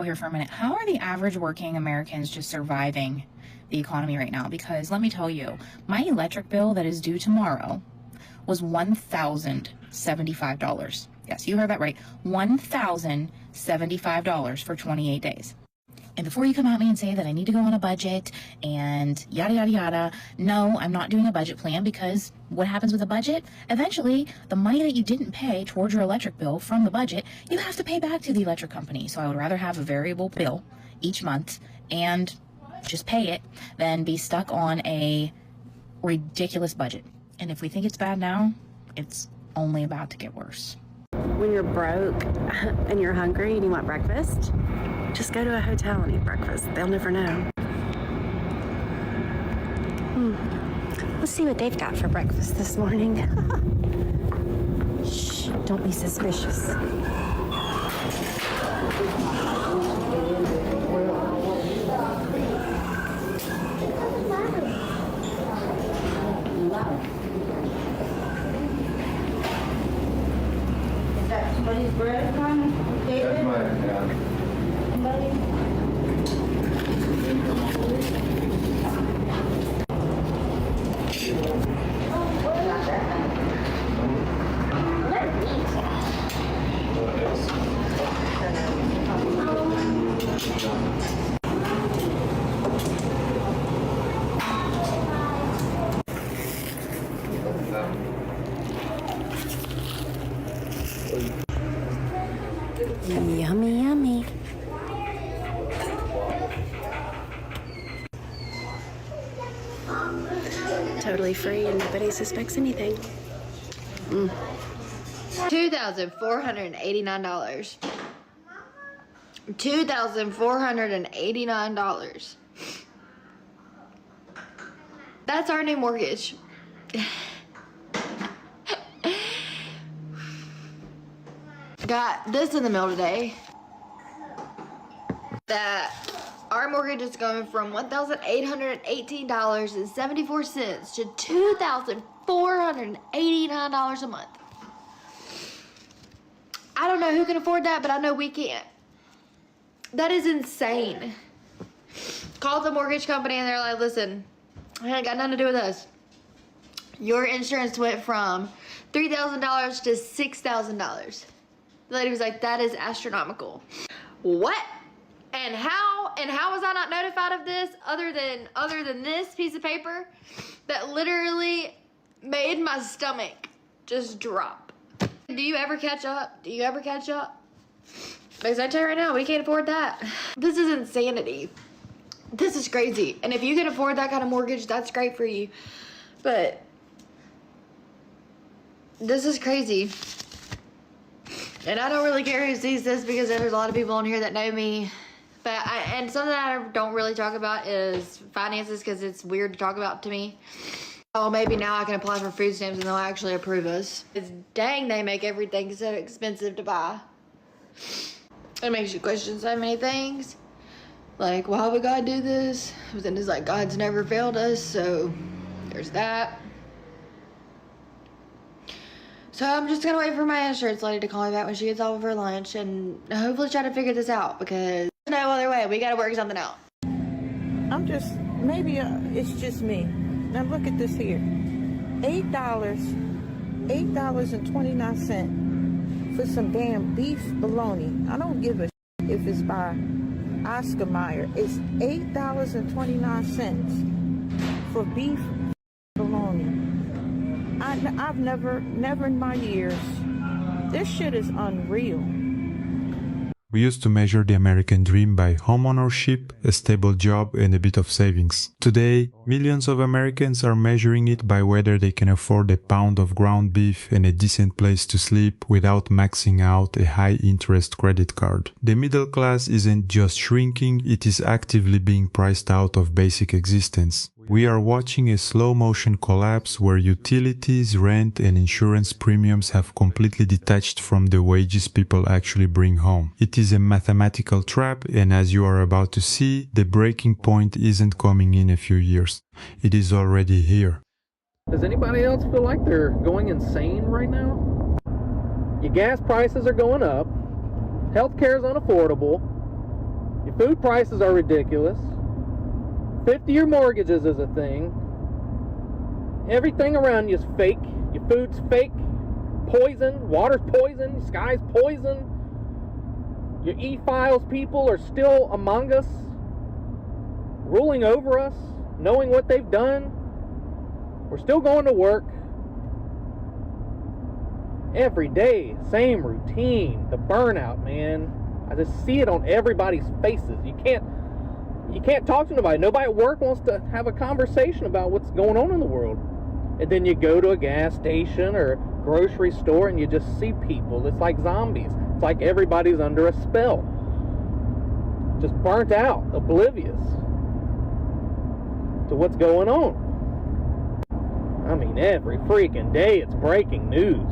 Here for a minute. How are the average working Americans just surviving the economy right now? Because let me tell you, my electric bill that is due tomorrow was $1,075. Yes, you heard that right. $1,075 for 28 days. And before you come at me and say that I need to go on a budget and yada, yada, yada, no, I'm not doing a budget plan, because what happens with a budget? Eventually, the money that you didn't pay towards your electric bill from the budget, you have to pay back to the electric company. So I would rather have a variable bill each month and just pay it than be stuck on a ridiculous budget. And if we think it's bad now, it's only about to get worse. When you're broke and you're hungry and you want breakfast, just go to a hotel and eat breakfast. They'll never know. Let's see what they've got for breakfast this morning. Shh, don't be suspicious. Is that somebody's bread, Connie? That's mine, yeah. Somebody? Yummy, yummy. Totally free and nobody suspects anything. $2,489. $2,489. That's our new mortgage. Got this in the mail today. That our mortgage is going from $1,818.74 to $2,489 a month. I don't know who can afford that, but I know we can't. That is insane. Called the mortgage company and they're like, listen, it ain't got nothing to do with us. Your insurance went from $3,000 to $6,000. The lady was like, that is astronomical. What? And how was I not notified of this other than this piece of paper that literally made my stomach just drop? Do you ever catch up? Do you ever catch up? Because I tell you right now, we can't afford that. This is insanity. This is crazy. And if you can afford that kind of mortgage, that's great for you. But this is crazy. And I don't really care who sees this, because there's a lot of people on here that know me. But and something that I don't really talk about is finances, because it's weird to talk about to me. Oh, maybe now I can apply for food stamps and they'll actually approve us. It's dang, they make everything so expensive to buy. It makes you question so many things. Like, why would God do this? But then it's like, God's never failed us, so there's that. So I'm just gonna wait for my insurance lady to call me back when she gets off of her lunch and hopefully try to figure this out, because there's no other way. We gotta work something out. I'm just, maybe it's just me. Now look at this here. $8.29 for some damn beef bologna. I don't give a if it's by Oscar Mayer. It's $8.29 for beef bologna. I've never in my years. This shit is unreal. We used to measure the American dream by homeownership, a stable job, and a bit of savings. Today, millions of Americans are measuring it by whether they can afford a pound of ground beef and a decent place to sleep without maxing out a high-interest credit card. The middle class isn't just shrinking, it is actively being priced out of basic existence. We are watching a slow-motion collapse where utilities, rent, and insurance premiums have completely detached from the wages people actually bring home. It is a mathematical trap, and as you are about to see, the breaking point isn't coming in a few years. It is already here. Does anybody else feel like they're going insane right now? Your gas prices are going up, healthcare is unaffordable, Your food prices are ridiculous. 50-year mortgages is a thing. Everything around you is fake. Your food's fake. Poison. Water's poison. Your sky's poison. Your E-Files people are still among us, ruling over us, knowing what they've done. We're still going to work. Every day, same routine. The burnout, man. I just see it on everybody's faces. You can't talk to nobody. Nobody at work wants to have a conversation about what's going on in the world. And then you go to a gas station or a grocery store and you just see people. It's like zombies. It's like everybody's under a spell. Just burnt out, oblivious to what's going on. I mean, every freaking day it's breaking news.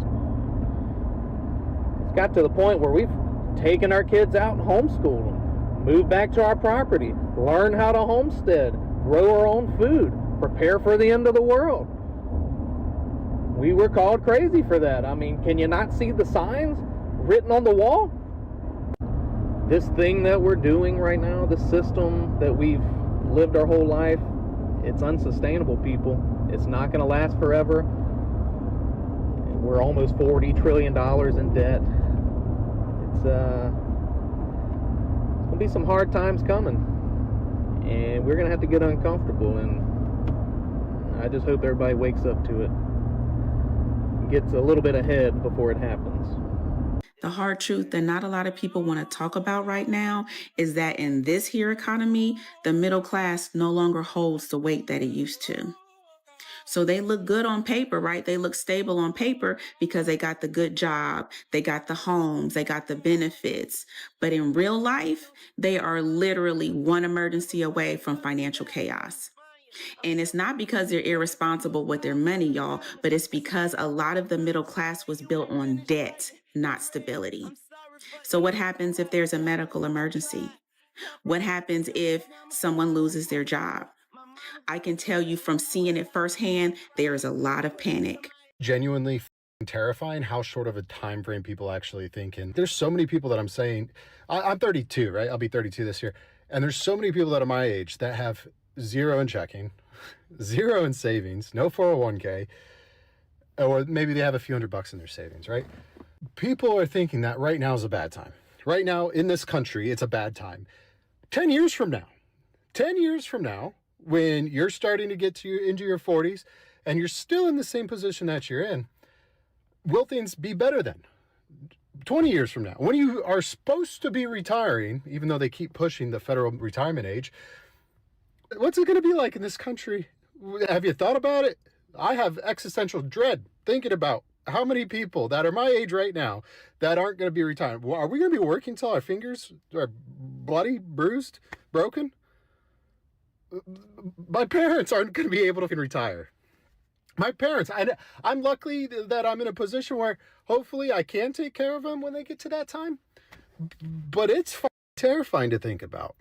It's got to the point where we've taken our kids out and homeschooled them, moved back to our property, learn how to homestead, grow our own food, prepare for the end of the world. We were called crazy for that. I mean, can you not see the signs written on the wall? This thing that we're doing right now, this system that we've lived our whole life, it's unsustainable, people. It's not going to last forever. We're almost $40 trillion in debt. It's going to be some hard times coming. And we're going to have to get uncomfortable. And I just hope everybody wakes up to it. Gets a little bit ahead before it happens. The hard truth that not a lot of people want to talk about right now is that in this here economy, the middle class no longer holds the weight that it used to. So they look good on paper, right? They look stable on paper because they got the good job, they got the homes, they got the benefits. But in real life, they are literally one emergency away from financial chaos. And it's not because they're irresponsible with their money, y'all, but it's because a lot of the middle class was built on debt, not stability. So what happens if there's a medical emergency? What happens if someone loses their job? I can tell you from seeing it firsthand, there is a lot of panic. Genuinely terrifying how short of a time frame people actually think. And there's so many people that I'm saying, I'm 32, right? I'll be 32 this year. And there's so many people that are my age that have zero in checking, zero in savings, no 401k, or maybe they have a few $100 in their savings, right? People are thinking that right now is a bad time. Right now in this country, it's a bad time. 10 years from now, when you're starting to get into your 40s and you're still in the same position that you're in, will things be better then? 20 years from now, when you are supposed to be retiring, even though they keep pushing the federal retirement age, what's it going to be like in this country? Have you thought about it? I have existential dread thinking about how many people that are my age right now that aren't going to be retired. Are we going to be working till our fingers are bloody, bruised, broken? My parents aren't going to be able to retire. My parents, I'm lucky that I'm in a position where hopefully I can take care of them when they get to that time. But it's terrifying to think about.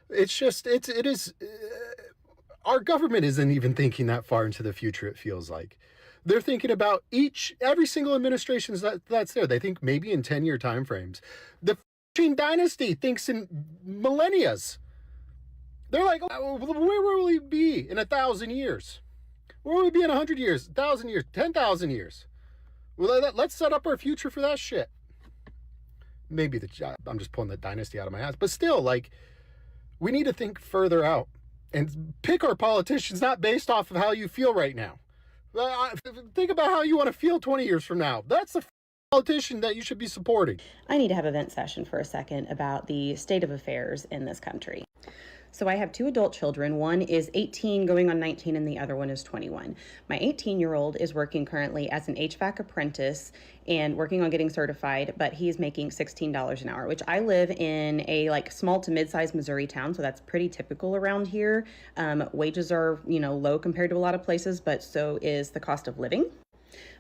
It's just, it is, our government isn't even thinking that far into the future, it feels like. They're thinking about every single administration that's there. They think maybe in 10-year time frames. The dynasty thinks in millennias. They're like, where will we be in 1,000 years? Where will we be in 100 years, 1,000 years, 10,000 years? Well, let's set up our future for that shit. Maybe I'm just pulling the dynasty out of my ass. But still, like, we need to think further out and pick our politicians not based off of how you feel right now. Think about how you want to feel 20 years from now. That's the politician that you should be supporting. I need to have a vent session for a second about the state of affairs in this country. So I have two adult children. One is 18 going on 19 and the other one is 21. My 18-year-old is working currently as an HVAC apprentice and working on getting certified, but he's making $16 an hour, which I live in a small to mid-sized Missouri town, so that's pretty typical around here. Wages are, low compared to a lot of places, but so is the cost of living.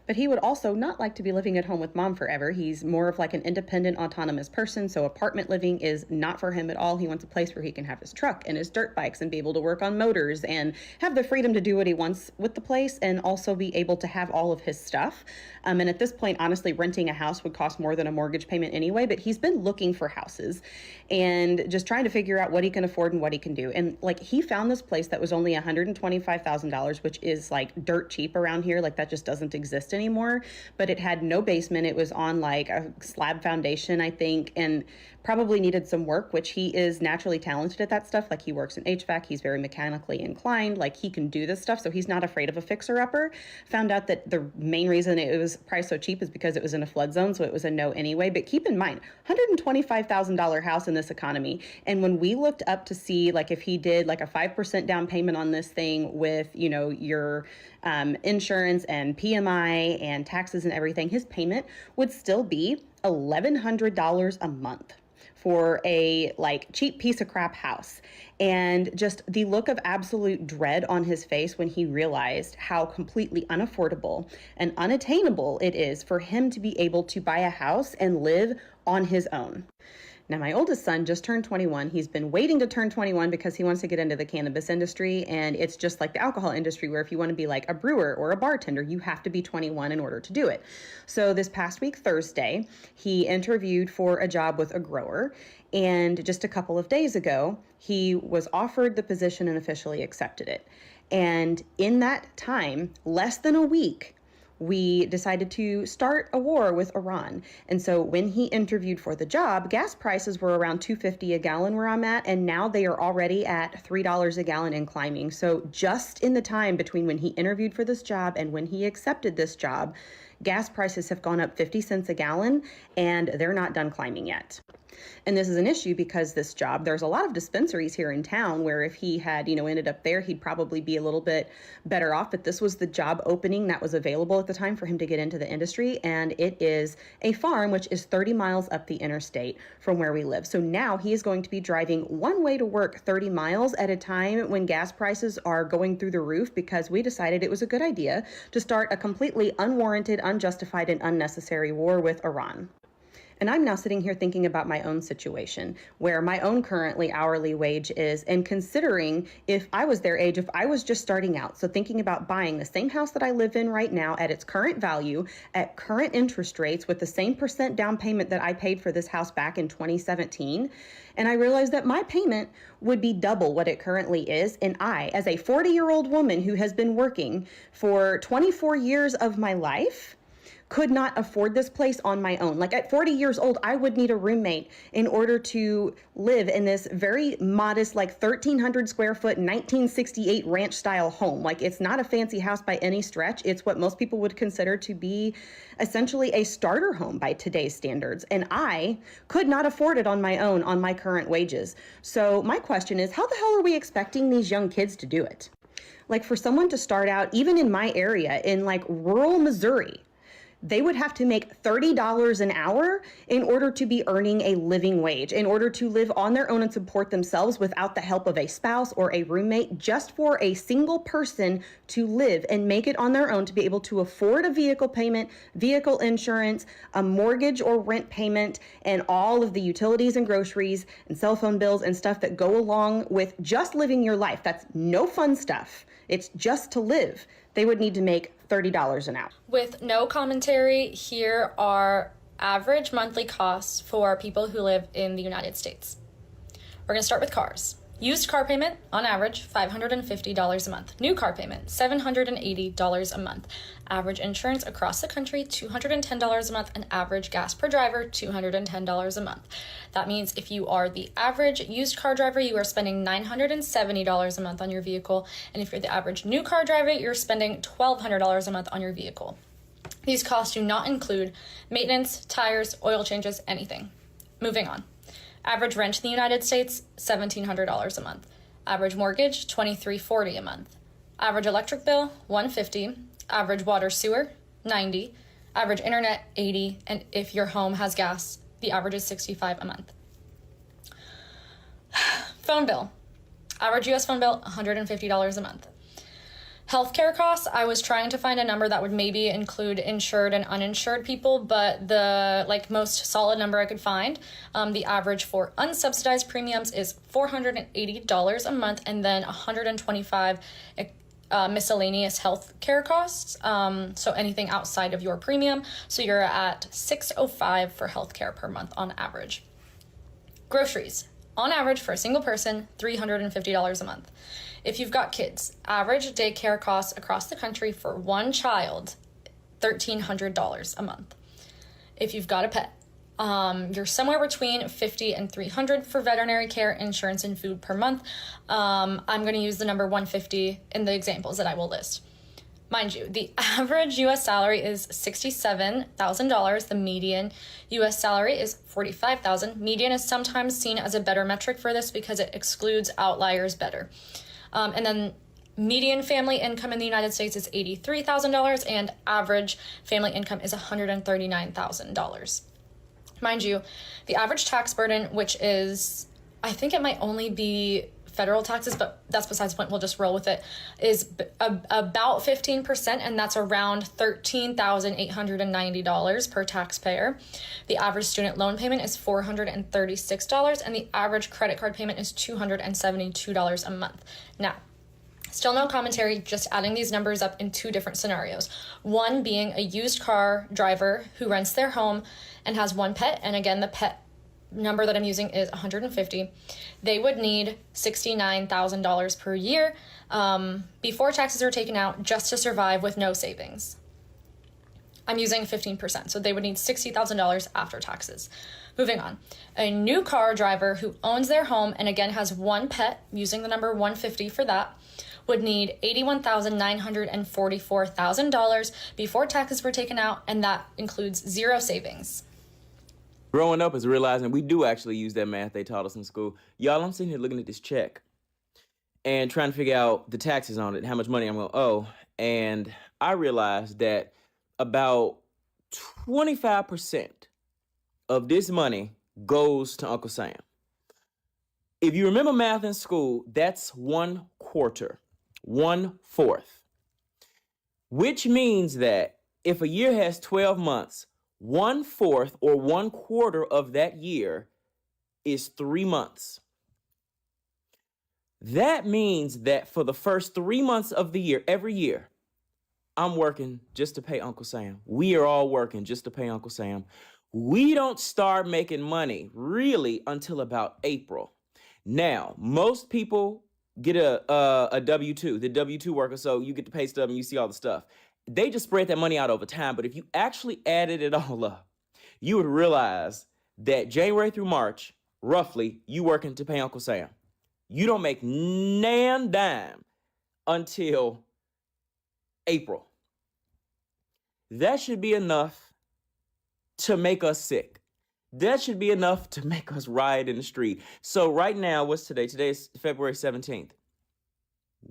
but he would also not like to be living at home with mom forever. He's more of like an independent, autonomous person, so apartment living is not for him at all. He wants a place where he can have his truck and his dirt bikes and be able to work on motors and have the freedom to do what he wants with the place and also be able to have all of his stuff. And at this point, honestly, renting a house would cost more than a mortgage payment anyway, but he's been looking for houses and just trying to figure out what he can afford and what he can do. And like, he found this place that was only $125,000, which is like dirt cheap around here. Like, that just doesn't exist anymore. But it had no basement. It was on like a slab foundation, I think, and probably needed some work, which he is naturally talented at that stuff. Like, he works in HVAC. He's very mechanically inclined. Like, he can do this stuff. So he's not afraid of a fixer-upper. Found out that the main reason it was priced so cheap is because it was in a flood zone. So it was a no anyway. But keep in mind, $125,000 house in this economy. And when we looked up to see, like, if he did like a 5% down payment on this thing with, you know, your insurance and PMI and taxes and everything, his payment would still be $1,100 a month for a like cheap piece of crap house. And just the look of absolute dread on his face when he realized how completely unaffordable and unattainable it is for him to be able to buy a house and live on his own. Now, my oldest son just turned 21. He's been waiting to turn 21 because he wants to get into the cannabis industry. And it's just like the alcohol industry, where if you want to be like a brewer or a bartender, you have to be 21 in order to do it. So this past week, Thursday, he interviewed for a job with a grower. And just a couple of days ago, he was offered the position and officially accepted it. And in that time, less than a week, we decided to start a war with Iran. And so when he interviewed for the job, gas prices were around $2.50 a gallon where I'm at, and now they are already at $3 a gallon and climbing. So just in the time between when he interviewed for this job and when he accepted this job, gas prices have gone up 50 cents a gallon, and they're not done climbing yet. And this is an issue because this job, there's a lot of dispensaries here in town where if he had, ended up there, he'd probably be a little bit better off. But this was the job opening that was available at the time for him to get into the industry. And it is a farm, which is 30 miles up the interstate from where we live. So now he is going to be driving one way to work 30 miles at a time when gas prices are going through the roof, because we decided it was a good idea to start a completely unwarranted, unjustified, and unnecessary war with Iran. And I'm now sitting here thinking about my own situation, where my own currently hourly wage is, and considering if I was their age, if I was just starting out. So thinking about buying the same house that I live in right now at its current value, at current interest rates, with the same % down payment that I paid for this house back in 2017. And I realized that my payment would be double what it currently is. And I, as a 40-year-old woman who has been working for 24 years of my life, could not afford this place on my own. Like, at 40 years old, I would need a roommate in order to live in this very modest, like 1,300 square foot, 1968 ranch style home. Like, it's not a fancy house by any stretch. It's what most people would consider to be essentially a starter home by today's standards. And I could not afford it on my own on my current wages. So my question is, how the hell are we expecting these young kids to do it? Like, for someone to start out, even in my area, in like rural Missouri, they would have to make $30 an hour in order to be earning a living wage, in order to live on their own and support themselves without the help of a spouse or a roommate, just for a single person to live and make it on their own, to be able to afford a vehicle payment, vehicle insurance, a mortgage or rent payment, and all of the utilities and groceries and cell phone bills and stuff that go along with just living your life. That's no fun stuff. It's just to live. They would need to make $30 an hour. With no commentary, here are average monthly costs for people who live in the United States. We're going to start with cars. Used car payment, on average, $550 a month. New car payment, $780 a month. Average insurance across the country, $210 a month. And average gas per driver, $210 a month. That means if you are the average used car driver, you are spending $970 a month on your vehicle. And if you're the average new car driver, you're spending $1,200 a month on your vehicle. These costs do not include maintenance, tires, oil changes, anything. Moving on. Average rent in the United States, $1,700 a month. Average mortgage, $2,340 a month. Average electric bill, $150. Average water sewer, $90. Average internet, $80. And if your home has gas, the average is $65 a month. Phone bill. Average US phone bill, $150 a month. Healthcare costs, I was trying to find a number that would maybe include insured and uninsured people, but the most solid number I could find, the average for unsubsidized premiums is $480 a month, and then $125 miscellaneous health care costs, so anything outside of your premium. So you're at $605 for health care per month on average. Groceries, on average for a single person, $350 a month. If you've got kids, average daycare costs across the country for one child, $1,300 a month. If you've got a pet, you're somewhere between $50 and $300 for veterinary care, insurance, and food per month. I'm going to use the number $150 in the examples that I will list. Mind you, the average U.S. salary is $67,000. The median U.S. salary is $45,000. Median is sometimes seen as a better metric for this because it excludes outliers better. And then median family income in the United States is $83,000, and average family income is $139,000. Mind you, the average tax burden, which is, I think it might only be federal taxes, but that's besides the point, we'll just roll with it, is about 15%, and that's around $13,890 per taxpayer. The average student loan payment is $436, and the average credit card payment is $272 a month. Now, still no commentary, just adding these numbers up in two different scenarios. One being a used car driver who rents their home and has one pet, and again, the pet number that I'm using is 150. They would need $69,000 per year before taxes are taken out just to survive with no savings. I'm using 15%, so they would need $60,000 after taxes. Moving on. A new car driver who owns their home and again has one pet, using the number 150 for that, would need $81,944,000 before taxes were taken out, and that includes zero savings. Growing up is realizing we do actually use that math they taught us in school. Y'all, I'm sitting here looking at this check and trying to figure out the taxes on it, how much money I'm going to owe. And I realized that about 25% of this money goes to Uncle Sam. If you remember math in school, that's 1/4, 1/4, which means that if a year has 12 months, 1/4 or 1/4 of that year is 3 months. That means that for the first 3 months of the year, every year, I'm working just to pay Uncle Sam. We are all working just to pay Uncle Sam. We don't start making money really until about April. Now, most people get a W-2, the W-2 worker, so you get the pay stub and you see all the stuff. They just spread that money out over time, but if you actually added it all up, you would realize that January through March, roughly, you working to pay Uncle Sam. You don't make nan dime until April. That should be enough to make us sick. That should be enough to make us riot in the street. So right now, what's today? Today is February 17th.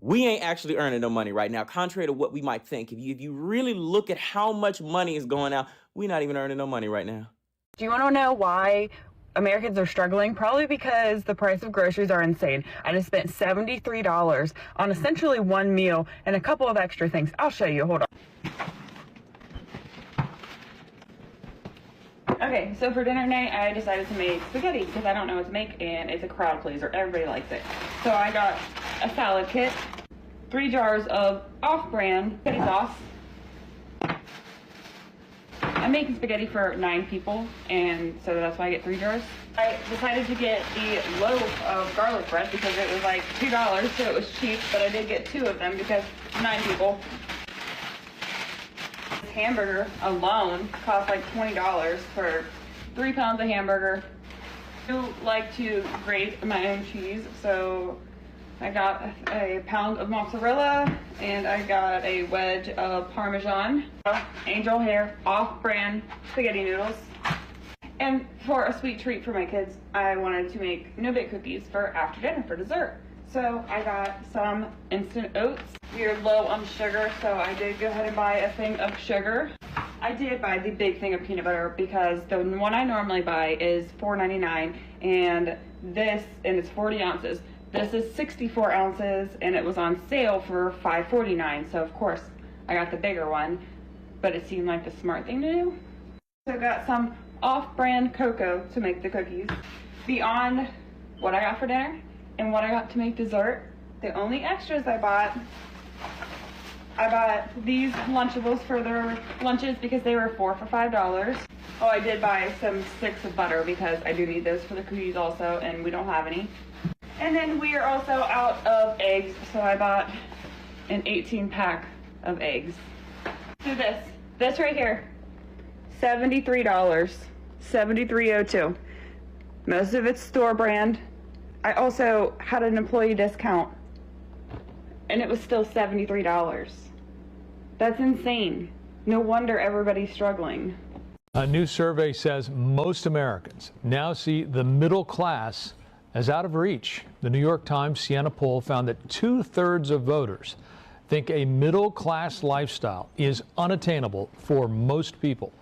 We ain't actually earning no money right now, contrary to what we might think. If you really look at how much money is going out, we're not even earning no money right now. Do you want to know why Americans are struggling? Probably because the price of groceries are insane. I just spent $73 on essentially one meal and a couple of extra things. I'll show you. Hold on. Okay, so for dinner tonight, I decided to make spaghetti because I don't know what to make, and it's a crowd pleaser. Everybody likes it. So I got a salad kit, 3 jars of off-brand spaghetti sauce. I'm making spaghetti for 9 people, and so that's why I get 3 jars. I decided to get the loaf of garlic bread because it was like $2, so it was cheap, but I did get 2 of them because 9 people. This hamburger alone cost like $20 for 3 pounds of hamburger. I do like to grate my own cheese, so I got a pound of mozzarella and I got a wedge of Parmesan, angel hair, off-brand spaghetti noodles. And for a sweet treat for my kids, I wanted to make no-bake cookies for after dinner for dessert. So I got some instant oats. We are low on sugar, so I did go ahead and buy a thing of sugar. I did buy the big thing of peanut butter because the one I normally buy is $4.99, and it's 40 ounces. This is 64 ounces and it was on sale for $5.49. So of course I got the bigger one, but it seemed like the smart thing to do. So I got some off-brand cocoa to make the cookies. Beyond what I got for dinner and what I got to make dessert, the only extras I bought these Lunchables for their lunches because they were 4 for $5. Oh, I did buy some sticks of butter because I do need those for the cookies also, and we don't have any. And then we are also out of eggs, so I bought an 18-pack of eggs. Do this right here, $73, $73.02. Most of it's store brand. I also had an employee discount, and it was still $73. That's insane. No wonder everybody's struggling. A new survey says most Americans now see the middle class as out of reach. The New York Times Siena poll found that 2/3 of voters think a middle-class lifestyle is unattainable for most people.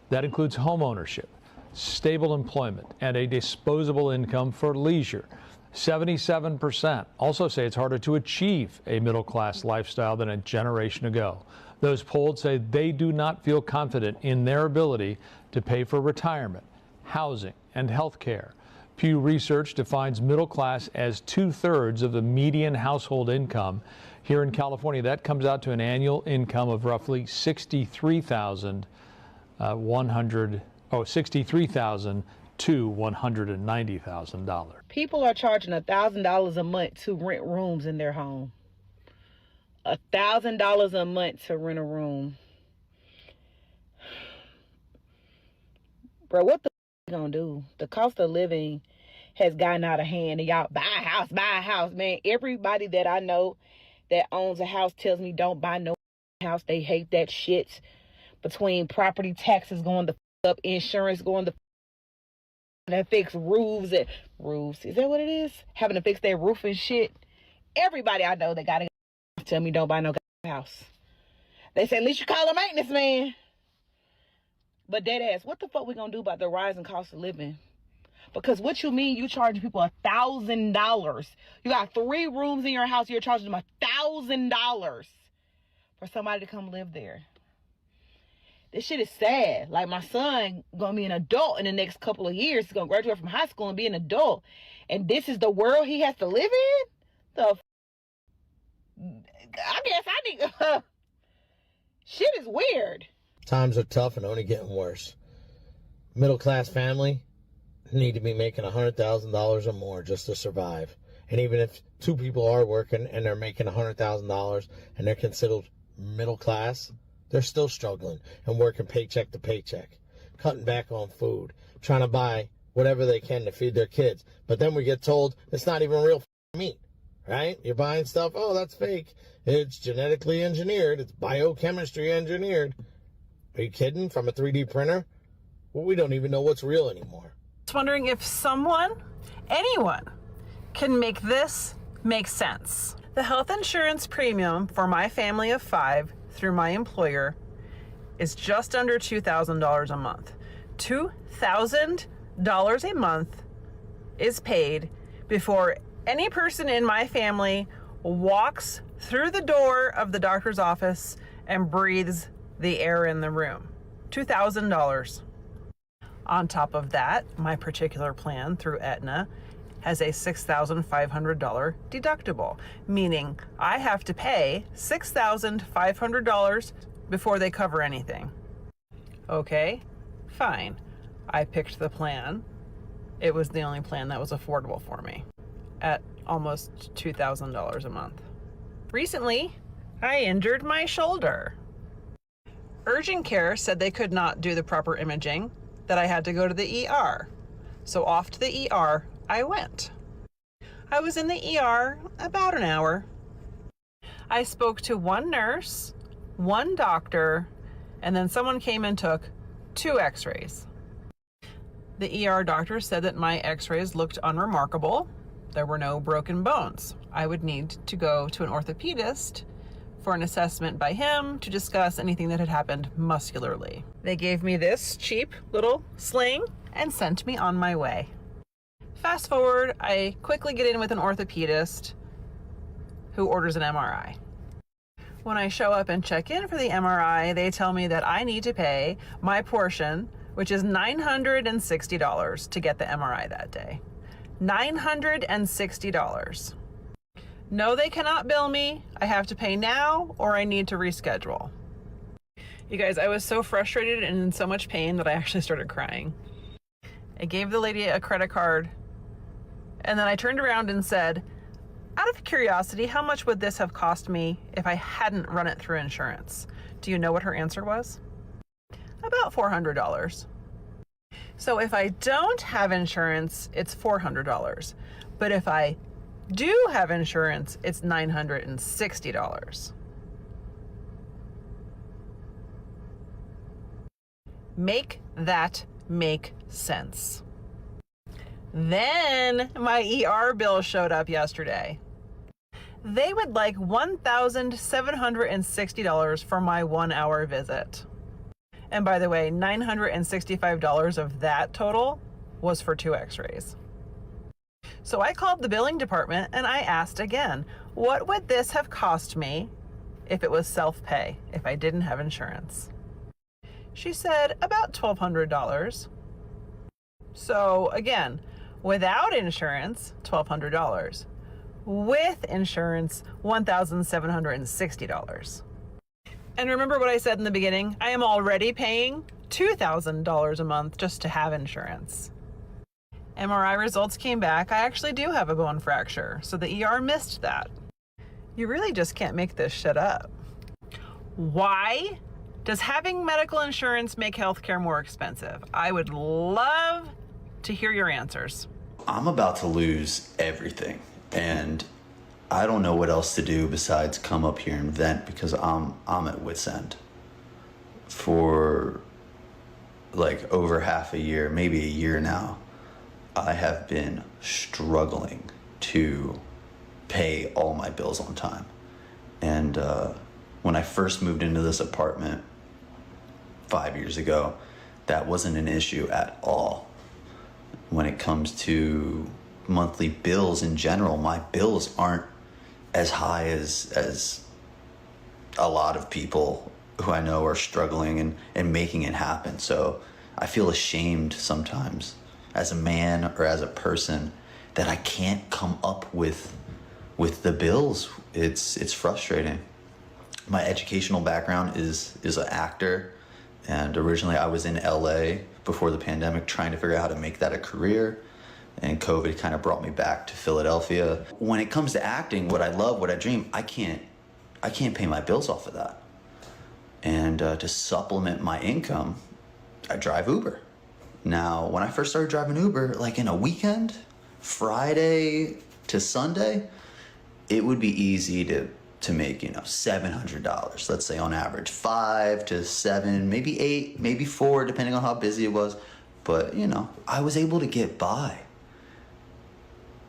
That includes home ownership, stable employment, and a disposable income for leisure. 77% also say it's harder to achieve a middle-class lifestyle than a generation ago. Those polled say they do not feel confident in their ability to pay for retirement, housing, and health care. Pew Research defines middle class as 2/3 of the median household income. Here in California, that comes out to an annual income of roughly $63,000 to $190,000. People are charging $1,000 a month to rent rooms in their home. $1,000 a month to rent a room. Bro, what the f gonna do? The cost of living has gotten out of hand, and y'all buy a house, man. Everybody that I know that owns a house tells me don't buy no house. They hate that shit. Between property taxes going the f up, insurance going the f and fix roofs. Is that what it is? Having to fix their roof and shit. Everybody I know that got a tell me don't buy no house. They say at least you call a maintenance man. But dead ass, what the fuck we gonna do about the rising cost of living? Because what you mean you charging people $1,000? You got 3 rooms in your house, you're charging them $1,000 for somebody to come live there. This shit is sad. Like, my son gonna be an adult in the next couple of years. He's gonna graduate from high school and be an adult. And this is the world he has to live in? I guess I need... shit is weird. Times are tough and only getting worse. Middle-class family need to be making $100,000 or more just to survive. And even if 2 people are working and they're making $100,000 and they're considered middle class, they're still struggling and working paycheck to paycheck, cutting back on food, trying to buy whatever they can to feed their kids. But then we get told it's not even real meat, right? You're buying stuff, oh, that's fake. It's genetically engineered. It's biochemistry engineered. Are you kidding? From a 3D printer? Well, we don't even know what's real anymore. Just wondering if anyone, can make this make sense. The health insurance premium for my family of 5 through my employer is just under $2,000 a month. $2,000 a month is paid before any person in my family walks through the door of the doctor's office and breathes the air in the room. $2,000. On top of that, my particular plan through Aetna has a $6,500 deductible, meaning I have to pay $6,500 before they cover anything. Okay, fine. I picked the plan. It was the only plan that was affordable for me at almost $2,000 a month. Recently, I injured my shoulder. Urgent care said they could not do the proper imaging, that I had to go to the ER. So off to the ER I went. I was in the ER about an hour. I spoke to 1 nurse, 1 doctor, and then someone came and took 2 x-rays. The ER doctor said that my x-rays looked unremarkable. There were no broken bones. I would need to go to an orthopedist for an assessment by him to discuss anything that had happened muscularly. They gave me this cheap little sling and sent me on my way. Fast forward, I quickly get in with an orthopedist who orders an MRI. When I show up and check in for the MRI, they tell me that I need to pay my portion, which is $960 to get the MRI that day. $960. No, they cannot bill me. I have to pay now or I need to reschedule. You guys, I was so frustrated and in so much pain that I actually started crying. I gave the lady a credit card and then I turned around and said, out of curiosity, how much would this have cost me if I hadn't run it through insurance? Do you know what her answer was? About $400. So if I don't have insurance, it's $400. But if I do have insurance, it's $960. Make that make sense. Then my ER bill showed up yesterday. They would like $1,760 for my 1-hour visit. And by the way, $965 of that total was for 2 x-rays. So I called the billing department and I asked again, what would this have cost me if it was self-pay, if I didn't have insurance? She said about $1,200. So again, without insurance, $1,200. With insurance, $1,760. And remember what I said in the beginning? I am already paying $2,000 a month just to have insurance. MRI results came back. I actually do have a bone fracture, so the ER missed that. You really just can't make this shit up. Why does having medical insurance make healthcare more expensive? I would love to hear your answers. I'm about to lose everything, and I don't know what else to do besides come up here and vent because I'm at wit's end. For like over half a year, maybe a year now, I have been struggling to pay all my bills on time. And when I first moved into this apartment 5 years ago, that wasn't an issue at all. When it comes to monthly bills in general, my bills aren't as high as a lot of people who I know are struggling and making it happen. So I feel ashamed sometimes as a man or as a person that I can't come up with the bills. It's frustrating. My educational background is an actor, and originally I was in LA before the pandemic trying to figure out how to make that a career, and COVID kind of brought me back to Philadelphia. When it comes to acting, what I love, what I dream, I can't pay my bills off of that. And to supplement my income, I drive Uber. Now, when I first started driving Uber, like in a weekend, Friday to Sunday, it would be easy to make, $700, let's say on average, 5 to 7, maybe 8, maybe 4, depending on how busy it was. But, I was able to get by.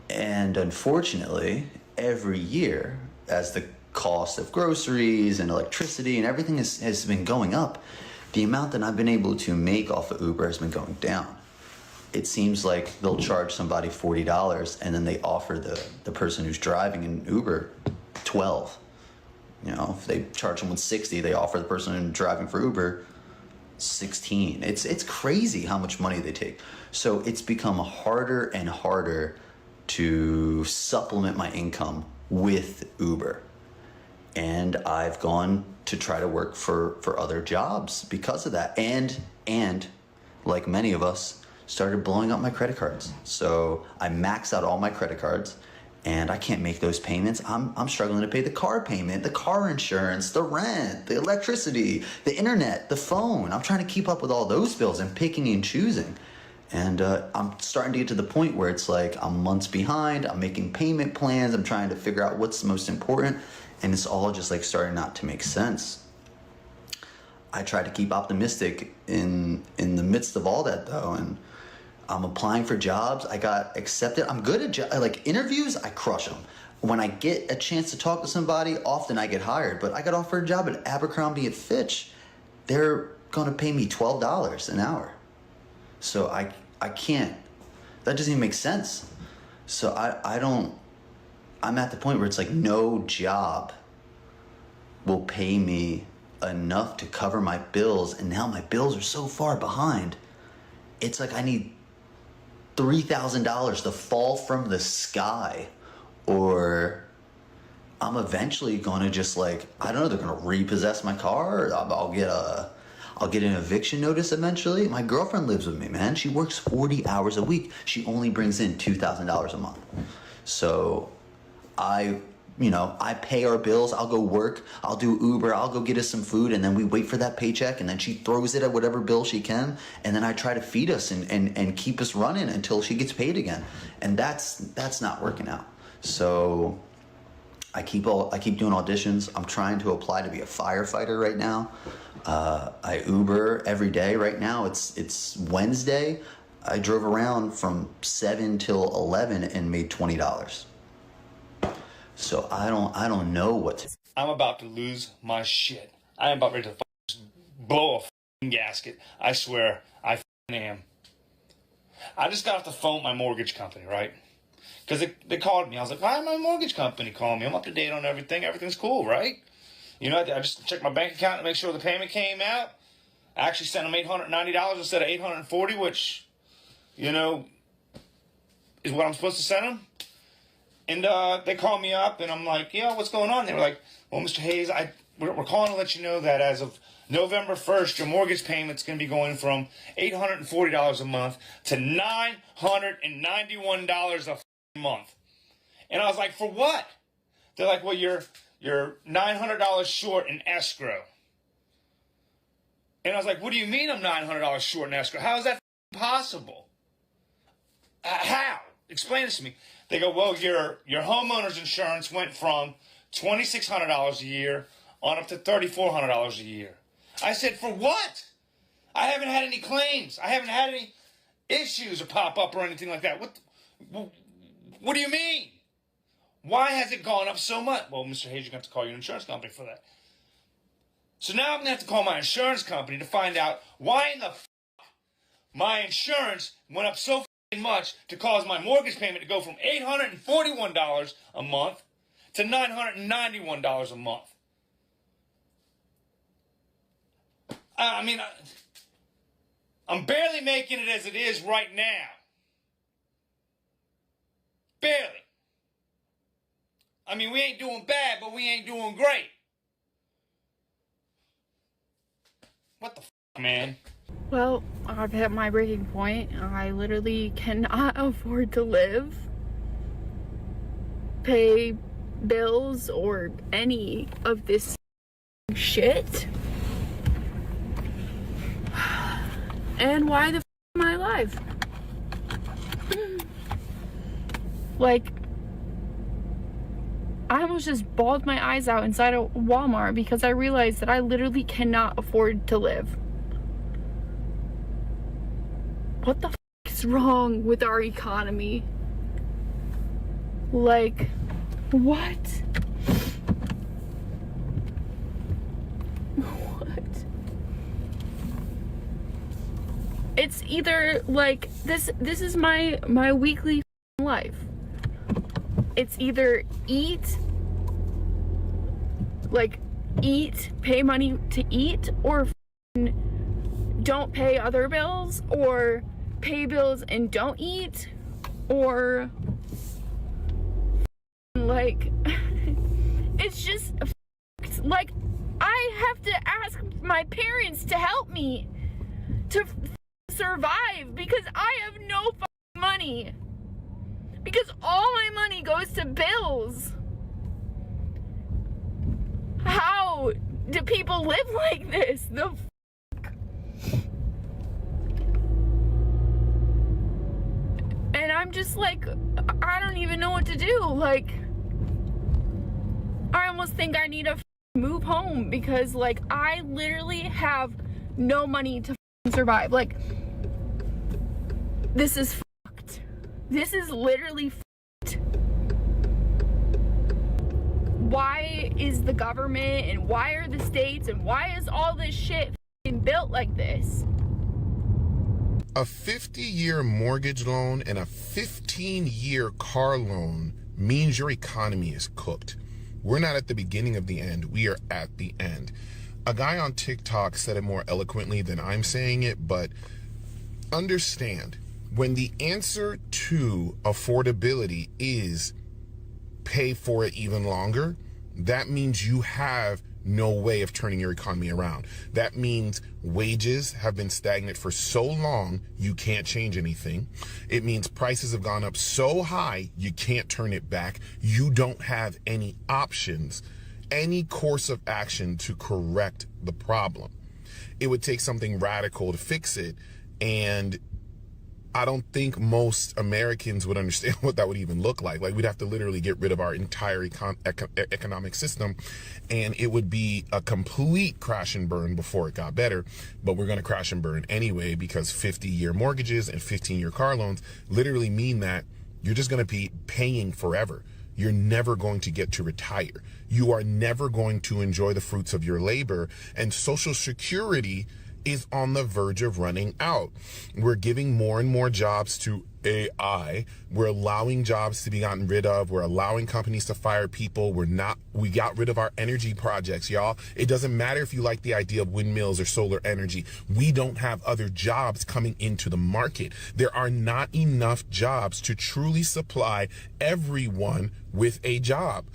And unfortunately, every year, as the cost of groceries and electricity and everything has been going up, the amount that I've been able to make off of Uber has been going down. It seems like they'll charge somebody $40 and then they offer the person who's driving an Uber $12. If they charge someone $60, they offer the person who's driving for Uber $16. It's crazy how much money they take. So it's become harder and harder to supplement my income with Uber. And I've gone to try to work for other jobs because of that. And like many of us, started blowing up my credit cards. So I maxed out all my credit cards and I can't make those payments. I'm struggling to pay the car payment, the car insurance, the rent, the electricity, the internet, the phone. I'm trying to keep up with all those bills and picking and choosing. And I'm starting to get to the point where it's like I'm months behind, I'm making payment plans, I'm trying to figure out what's the most important, and it's all just like starting not to make sense. I try to keep optimistic in the midst of all that though, and I'm applying for jobs. I got accepted. I'm good at like interviews, I crush them. When I get a chance to talk to somebody, often I get hired, but I got offered a job at Abercrombie & Fitch. They're gonna pay me $12 an hour. So I can't That doesn't even make sense. So I'm at the point where it's like no job will pay me enough to cover my bills, and now my bills are so far behind. It's like I need $3,000 to fall from the sky, or I'm eventually going to just like, I don't know, they're going to repossess my car, or I'll get an eviction notice eventually. My girlfriend lives with me, man. She works 40 hours a week. She only brings in $2,000 a month. So I pay our bills. I'll go work. I'll do Uber. I'll go get us some food. And then we wait for that paycheck. And then she throws it at whatever bill she can. And then I try to feed us and keep us running until she gets paid again. And that's not working out. So I keep doing auditions. I'm trying to apply to be a firefighter right now. I Uber every day right now. It's Wednesday. I drove around from 7 till 11 and made $20. So I don't know what to. I'm about to lose my shit. I am about ready to blow a gasket. I swear, I am. I just got off the phone with my mortgage company, right? Because they called me. I was like, why did my mortgage company call me? I'm up to date on everything. Everything's cool, right? You know, I just checked my bank account to make sure the payment came out. I actually sent them $890 instead of $840, which, you know, is what I'm supposed to send them. And they called me up, and I'm like, yeah, what's going on? They were like, well, Mr. Hayes, we're calling to let you know that as of November 1st, your mortgage payment's going to be going from $840 a month to $991 a month. And I was like, for what? They're like, well, you're $900 short in escrow. And I was like, what do you mean I'm $900 short in escrow? How is that possible? How? Explain this to me. They go, well, your homeowner's insurance went from $2,600 a year on up to $3,400 a year. I said, for what? I haven't had any claims. I haven't had any issues or pop up or anything like that. What do you mean? Why has it gone up so much? Well, Mr. Hayes, you're going to have to call your insurance company for that. So now I'm going to have to call my insurance company to find out why in the my insurance went up so much to cause my mortgage payment to go from $841 a month to $991 a month. I mean, I'm barely making it as it is right now. Barely. I mean, we ain't doing bad, but we ain't doing great. What the f***, man? Well, I've hit my breaking point. I literally cannot afford to live, pay bills, or any of this shit. And why the f am I alive? Like, I almost just bawled my eyes out inside a Walmart because I realized that I literally cannot afford to live. What the f is wrong with our economy? Like, what? What? It's either like this is my weekly life. It's either eat, pay money to eat, or don't pay other bills, or pay bills and don't eat, or like it's just like I have to ask my parents to help me to survive because I have no money, because all my money goes to bills. How do people live like this? And I'm just like, I don't even know what to do. Like, I almost think I need to move home because, like, I literally have no money to survive. Like, this is fucked. This is literally fucked. Why is the government and why are the states and why is all this shit built like this? A 50-year mortgage loan and a 15-year car loan means your economy is cooked. We're not at the beginning of the end. We are at the end. A guy on TikTok said it more eloquently than I'm saying it, but understand, when the answer to affordability is pay for it even longer, that means you have no way of turning your economy around. That means wages have been stagnant for so long, you can't change anything. It means prices have gone up so high, you can't turn it back. You don't have any options, any course of action to correct the problem. It would take something radical to fix it, and I don't think most Americans would understand what that would even look like. Like, we'd have to literally get rid of our entire economic system, and it would be a complete crash and burn before it got better. But we're going to crash and burn anyway, because 50-year mortgages and 15-year car loans literally mean that you're just going to be paying forever. You're never going to get to retire. You are never going to enjoy the fruits of your labor, and Social Security is on the verge of running out. We're giving more and more jobs to AI. We're allowing jobs to be gotten rid of. We're allowing companies to fire people. We got rid of our energy projects, y'all. It doesn't matter if you like the idea of windmills or solar energy. We don't have other jobs coming into the market. There are not enough jobs to truly supply everyone with a job.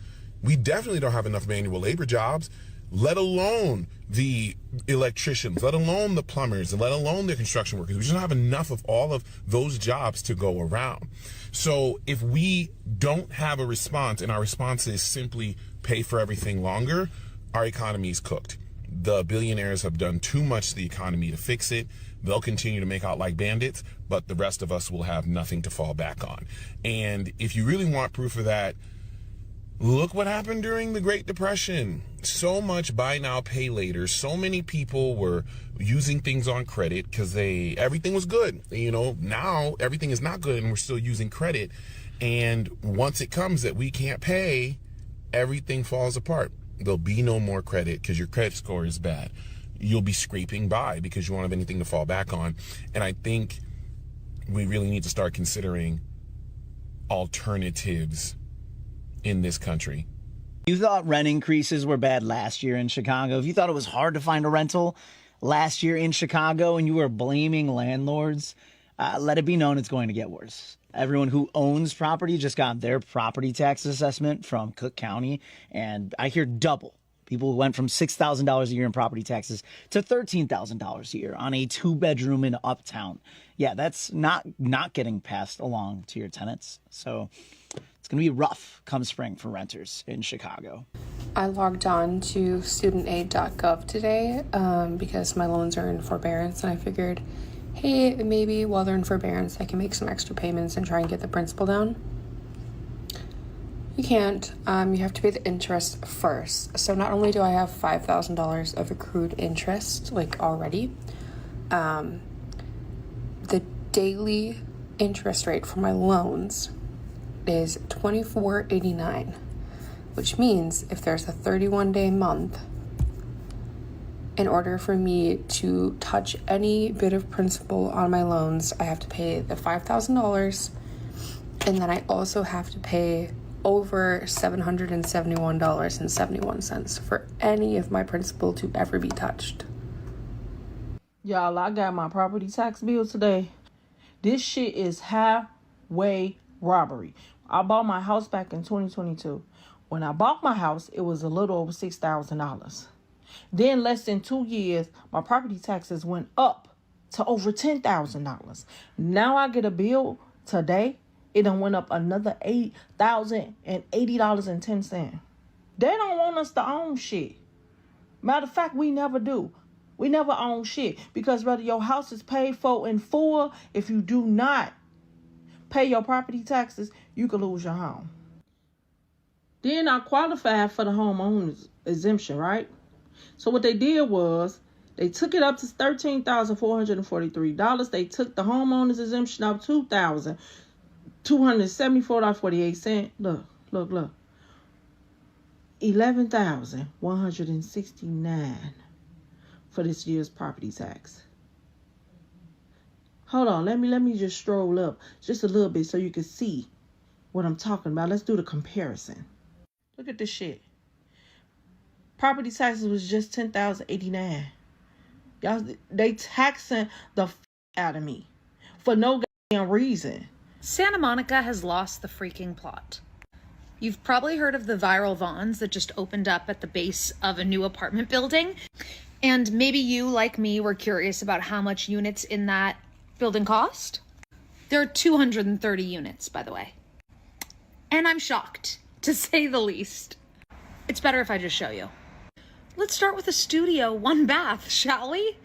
We definitely don't have enough manual labor jobs, let alone the electricians, let alone the plumbers, and let alone the construction workers. We just don't have enough of all of those jobs to go around. So if we don't have a response, and our response is simply pay for everything longer, our economy is cooked. The billionaires have done too much to the economy to fix it. They'll continue to make out like bandits, but the rest of us will have nothing to fall back on. And if you really want proof of that, look what happened during the Great Depression. So much buy now, pay later. So many people were using things on credit because everything was good. You know, now everything is not good and we're still using credit. And once it comes that we can't pay, everything falls apart. There'll be no more credit because your credit score is bad. You'll be scraping by because you won't have anything to fall back on. And I think we really need to start considering alternatives in this country. You thought rent increases were bad last year in Chicago. If you thought it was hard to find a rental last year in Chicago and you were blaming landlords, let it be known it's going to get worse. Everyone who owns property just got their property tax assessment from Cook County, and I hear double. People went from $6,000 a year in property taxes to $13,000 a year on a 2-bedroom in Uptown. Yeah, that's not getting passed along to your tenants. So it's going to be rough come spring for renters in Chicago. I logged on to studentaid.gov today because my loans are in forbearance, and I figured, hey, maybe while they're in forbearance, I can make some extra payments and try and get the principal down. You can't. You have to pay the interest first. So not only do I have $5,000 of accrued interest, like already, the daily interest rate for my loans is $24.89, which means if there's a 31-day month, in order for me to touch any bit of principal on my loans, I have to pay the $5,000, and then I also have to pay over $771.71 for any of my principal to ever be touched. Y'all, I got my property tax bill today. This shit is highway robbery. I bought my house back in 2022. When I bought my house, it was a little over $6,000. Then less than 2 years, my property taxes went up to over $10,000. Now I get a bill today. It done went up another $8,080.10. They don't want us to own shit. Matter of fact, we never do. We never own shit because whether your house is paid for in full, if you do not pay your property taxes, you could lose your home. Then I qualified for the homeowner's exemption, right? So what they did was they took it up to $13,443. They took the homeowner's exemption up $2,274.48. Look. $11,169 for this year's property tax. Hold on, let me just stroll up just a little bit so you can see what I'm talking about. Let's do the comparison. Look at this shit. Property taxes was just $10,089. Y'all, they taxing the out of me for no goddamn reason. Santa Monica has lost the freaking plot. You've probably heard of the viral Vons that just opened up at the base of a new apartment building. And maybe you, like me, were curious about how much units in that building cost. There are 230 units, by the way. And I'm shocked, to say the least. It's better if I just show you. Let's start with a studio, 1 bath, shall we?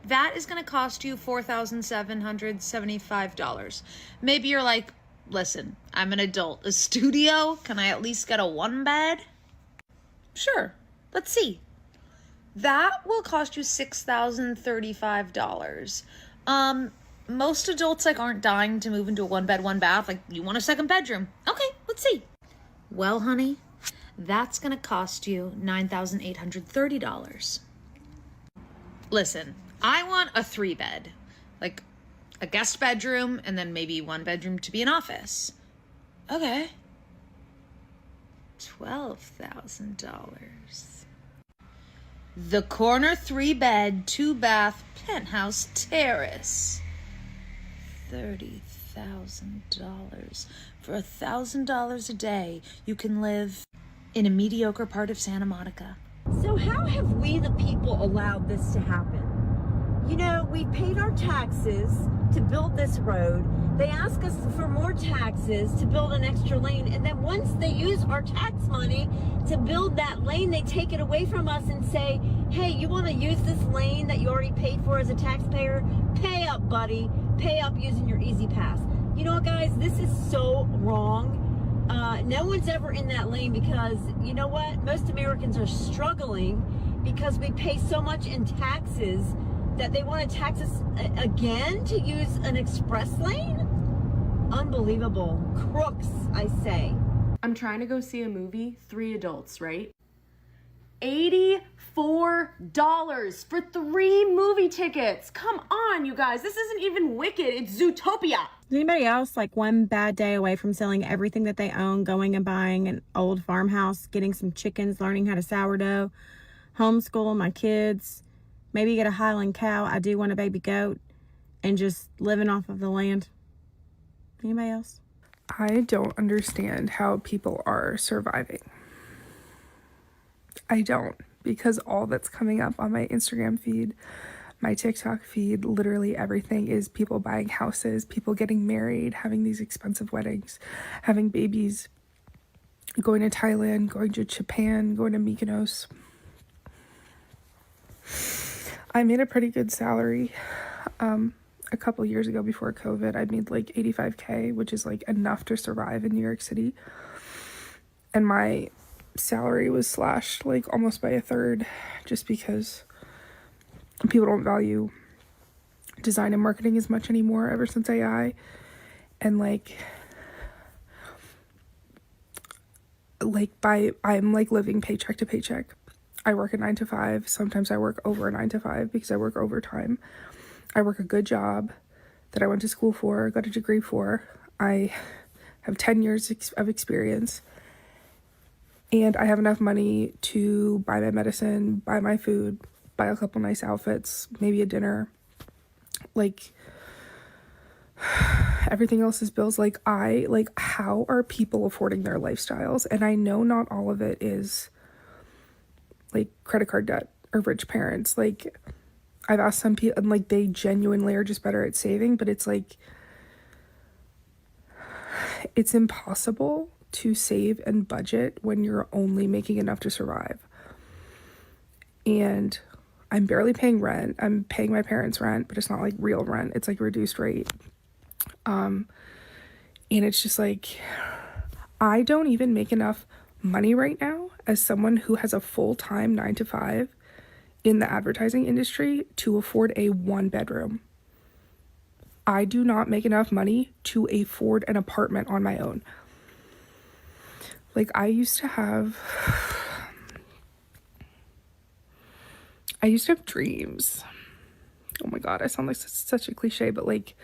That is gonna cost you $4,775. Maybe you're like, listen, I'm an adult. A studio? Can I at least get a 1 bed? Sure, let's see. That will cost you $6,035. Most adults aren't dying to move into a 1 bed, 1 bath. You want a 2nd bedroom. Okay, let's see. Well, honey, that's gonna cost you $9,830. Listen, I want a 3 bed, a guest bedroom and then maybe 1 bedroom to be an office. Okay. $12,000. The corner 3 bed, 2 bath penthouse terrace. $30,000. For $1,000 a day, you can live in a mediocre part of Santa Monica. So how have we, the people, allowed this to happen? You know, we paid our taxes to build this road. They ask us for more taxes to build an extra lane. And then once they use our tax money to build that lane, they take it away from us and say, hey, you want to use this lane that you already paid for as a taxpayer? Pay up, buddy. Pay up using your Easy Pass. You know what, guys? This is so wrong. No one's ever in that lane because, you know what? Most Americans are struggling because we pay so much in taxes that they want to tax us again to use an express lane? Unbelievable. Crooks, I say. I'm trying to go see a movie, 3 adults, right? $84 for 3 movie tickets. Come on, you guys. This isn't even Wicked. It's Zootopia. Is anybody else one bad day away from selling everything that they own, going and buying an old farmhouse, getting some chickens, learning how to sourdough, homeschool my kids, maybe get a Highland cow? I do want a baby goat, and just living off of the land. Anybody else? I don't understand how people are surviving. I don't, because all that's coming up on my Instagram feed, my TikTok feed, literally everything is people buying houses, people getting married, having these expensive weddings, having babies, going to Thailand, going to Japan, going to Mykonos. I made a pretty good salary. A couple years ago before COVID, I made $85K, which is enough to survive in New York City. And my salary was slashed almost by a third just because people don't value design and marketing as much anymore ever since AI. And I'm living paycheck to paycheck. I work a 9 to 5. Sometimes I work over a 9 to 5 because I work overtime. I work a good job that I went to school for, got a degree for. I have 10 years of experience. And I have enough money to buy my medicine, buy my food, buy a couple nice outfits, maybe a dinner. Everything else is bills. How are people affording their lifestyles? And I know not all of it is credit card debt or rich parents. I've asked some people, and they genuinely are just better at saving, but it's it's impossible to save and budget when you're only making enough to survive. And I'm barely paying rent. I'm paying my parents' rent, but it's not real rent. It's reduced rate. And it's just I don't even make enough money right now as someone who has a full-time 9 to 5 in the advertising industry to afford a 1 bedroom. I do not make enough money to afford an apartment on my own. I used to have dreams oh my God, I sound like such a cliche, but like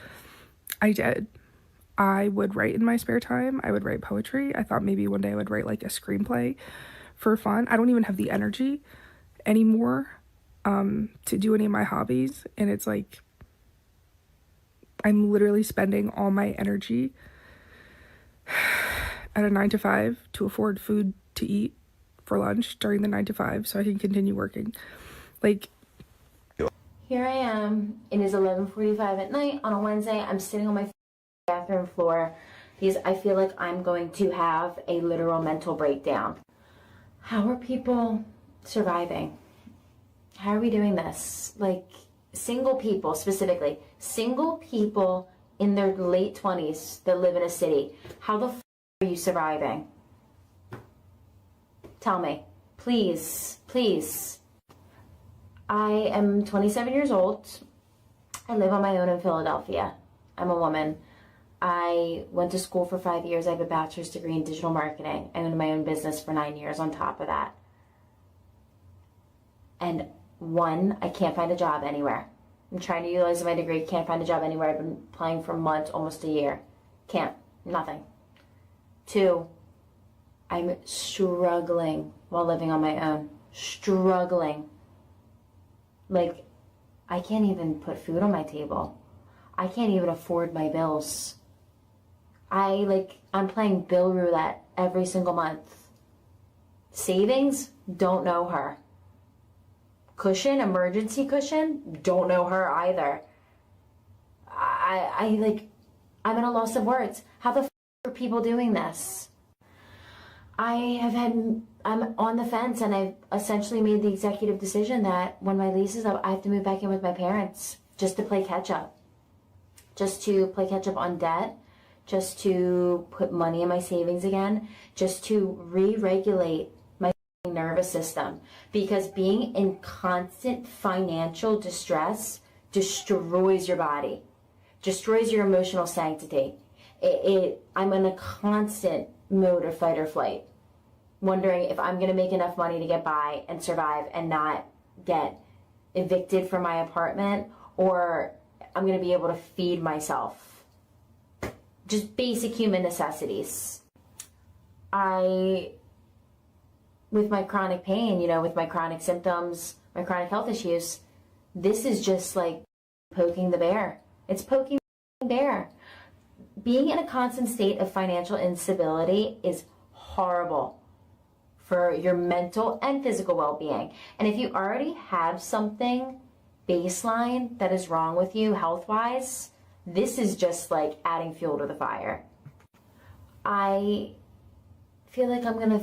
I did. I would write in my spare time. I would write poetry. I thought maybe one day I would write like a screenplay for fun. I don't even have the energy anymore to do any of my hobbies. And it's like, I'm literally spending all my energy at a 9 to 5 to afford food to eat for lunch during the 9 to 5 so I can continue working. Like, here I am. It is 11:45 at night on a Wednesday. I'm sitting on my bathroom floor because I feel like I'm going to have a literal mental breakdown. How are people surviving? How are we doing this? Like, single people specifically, single people in their late 20s that live in a city. How the f are you surviving? Tell me, please, please. I am 27 years old. I live on my own in Philadelphia. I'm a woman. I went to school for 5 years. I have a bachelor's degree in digital marketing. I owned my own business for 9 years on top of that. And one, I can't find a job anywhere. I'm trying to utilize my degree, can't find a job anywhere. I've been applying for months, almost a year. Can't, nothing. Two, I'm struggling while living on my own. Struggling. Like, I can't even put food on my table. I can't even afford my bills. I'm playing bill roulette every single month. Savings, don't know her. Cushion, emergency cushion, don't know her either. I'm at a loss of words. How the f are people doing this? I'm on the fence, and I've essentially made the executive decision that when my lease is up, I have to move back in with my parents just to play catch up. Just to play catch up on debt, just to put money in my savings again, just to re-regulate my nervous system. Because being in constant financial distress destroys your body, destroys your emotional sanctity. I'm in a constant mode of fight or flight, wondering if I'm going to make enough money to get by and survive and not get evicted from my apartment, or I'm going to be able to feed myself. Just basic human necessities. With my chronic pain, with my chronic symptoms, my chronic health issues, this is just like poking the bear. It's poking the bear. Being in a constant state of financial instability is horrible for your mental and physical well-being. And if you already have something baseline that is wrong with you health-wise, this is just like adding fuel to the fire. I feel like I'm gonna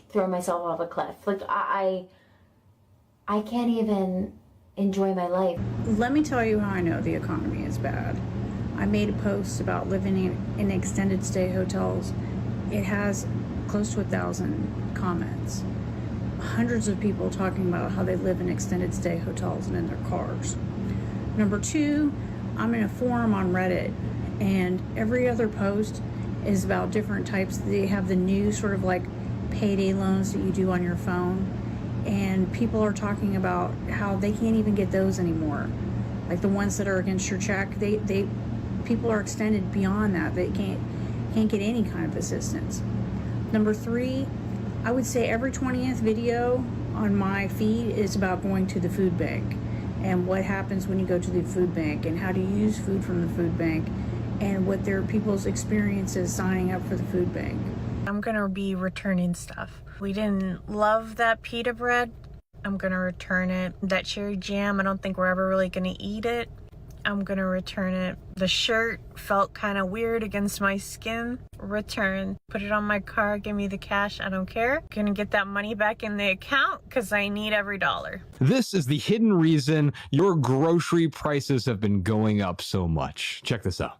throw myself off a cliff. Like I can't even enjoy my life. Let me tell you how I know the economy is bad. I made a post about living in extended stay hotels. It has close to 1,000 comments. Hundreds of people talking about how they live in extended stay hotels and in their cars. Number two, I'm in a forum on Reddit, and every other post is about different types. They have the new sort of like payday loans that you do on your phone, and people are talking about how they can't even get those anymore. Like the ones that are against your check, people are extended beyond that. They can't get any kind of assistance. Number three, I would say every 20th video on my feed is about going to the food bank and what happens when you go to the food bank and how to use food from the food bank and what their people's experiences signing up for the food bank. I'm gonna be returning stuff. We didn't love that pita bread. I'm gonna return it. That cherry jam, I don't think we're ever really gonna eat it. I'm gonna return it. The shirt felt kind of weird against my skin. Return. Put it on my car, give me the cash, I don't care. Gonna get that money back in the account because I need every dollar. This is the hidden reason your grocery prices have been going up so much. Check this out.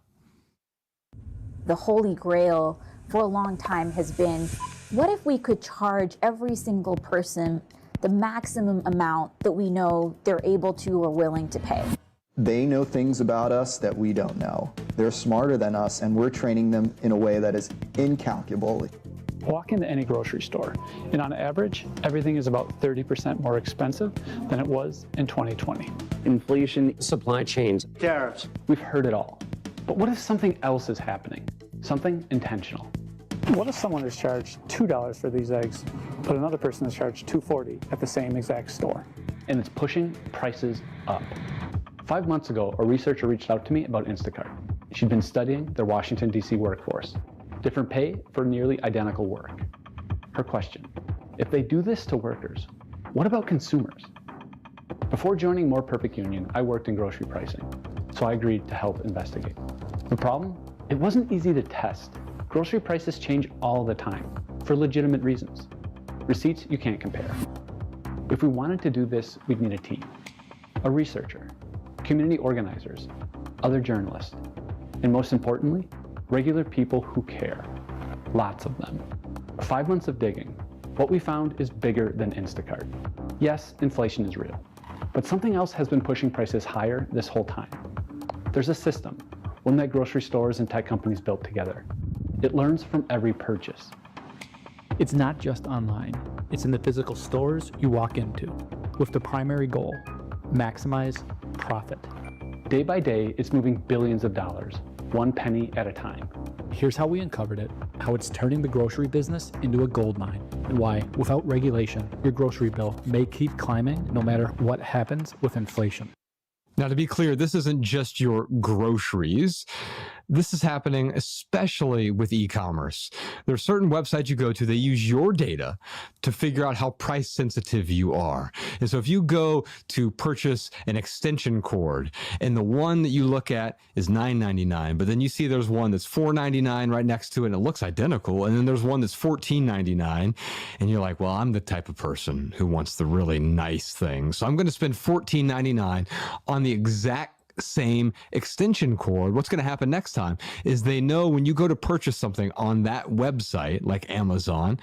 The holy grail for a long time has been, what if we could charge every single person the maximum amount that we know they're able to or willing to pay? They know things about us that we don't know. They're smarter than us, and we're training them in a way that is incalculable. Walk into any grocery store, and on average, everything is about 30% more expensive than it was in 2020. Inflation, supply chains, Tariffs. We've heard it all. But what if something else is happening? Something intentional? What if someone is charged $2 for these eggs, but another person is charged $2.40 at the same exact store? And it's pushing prices up. 5 months ago, a researcher reached out to me about Instacart. She'd been studying their Washington, D.C. workforce. Different pay for nearly identical work. Her question, if they do this to workers, what about consumers? Before joining More Perfect Union, I worked in grocery pricing, so I agreed to help investigate. The problem? It wasn't easy to test. Grocery prices change all the time, for legitimate reasons. Receipts you can't compare. If we wanted to do this, we'd need a team. A researcher, community organizers, other journalists, and most importantly, regular people who care. Lots of them. 5 months of digging, what we found is bigger than Instacart. Yes, inflation is real, but something else has been pushing prices higher this whole time. There's a system, one that grocery stores and tech companies built together. It learns from every purchase. It's not just online. It's in the physical stores you walk into, with the primary goal, maximize profit. Day by day, it's moving billions of dollars, one penny at a time. Here's how we uncovered it, how it's turning the grocery business into a gold mine, and why, without regulation, your grocery bill may keep climbing no matter what happens with inflation. Now, to be clear, this isn't just your groceries. This is happening especially with e-commerce. There are certain websites you go to, they use your data to figure out how price sensitive you are. And so if you go to purchase an extension cord and the one that you look at is $9.99, but then you see there's one that's $4.99 right next to it and it looks identical, and then there's one that's $14.99, and you're like, well, I'm the type of person who wants the really nice thing, so I'm going to spend $14.99 on the exact same extension cord. What's going to happen next time is they know when you go to purchase something on that website like Amazon,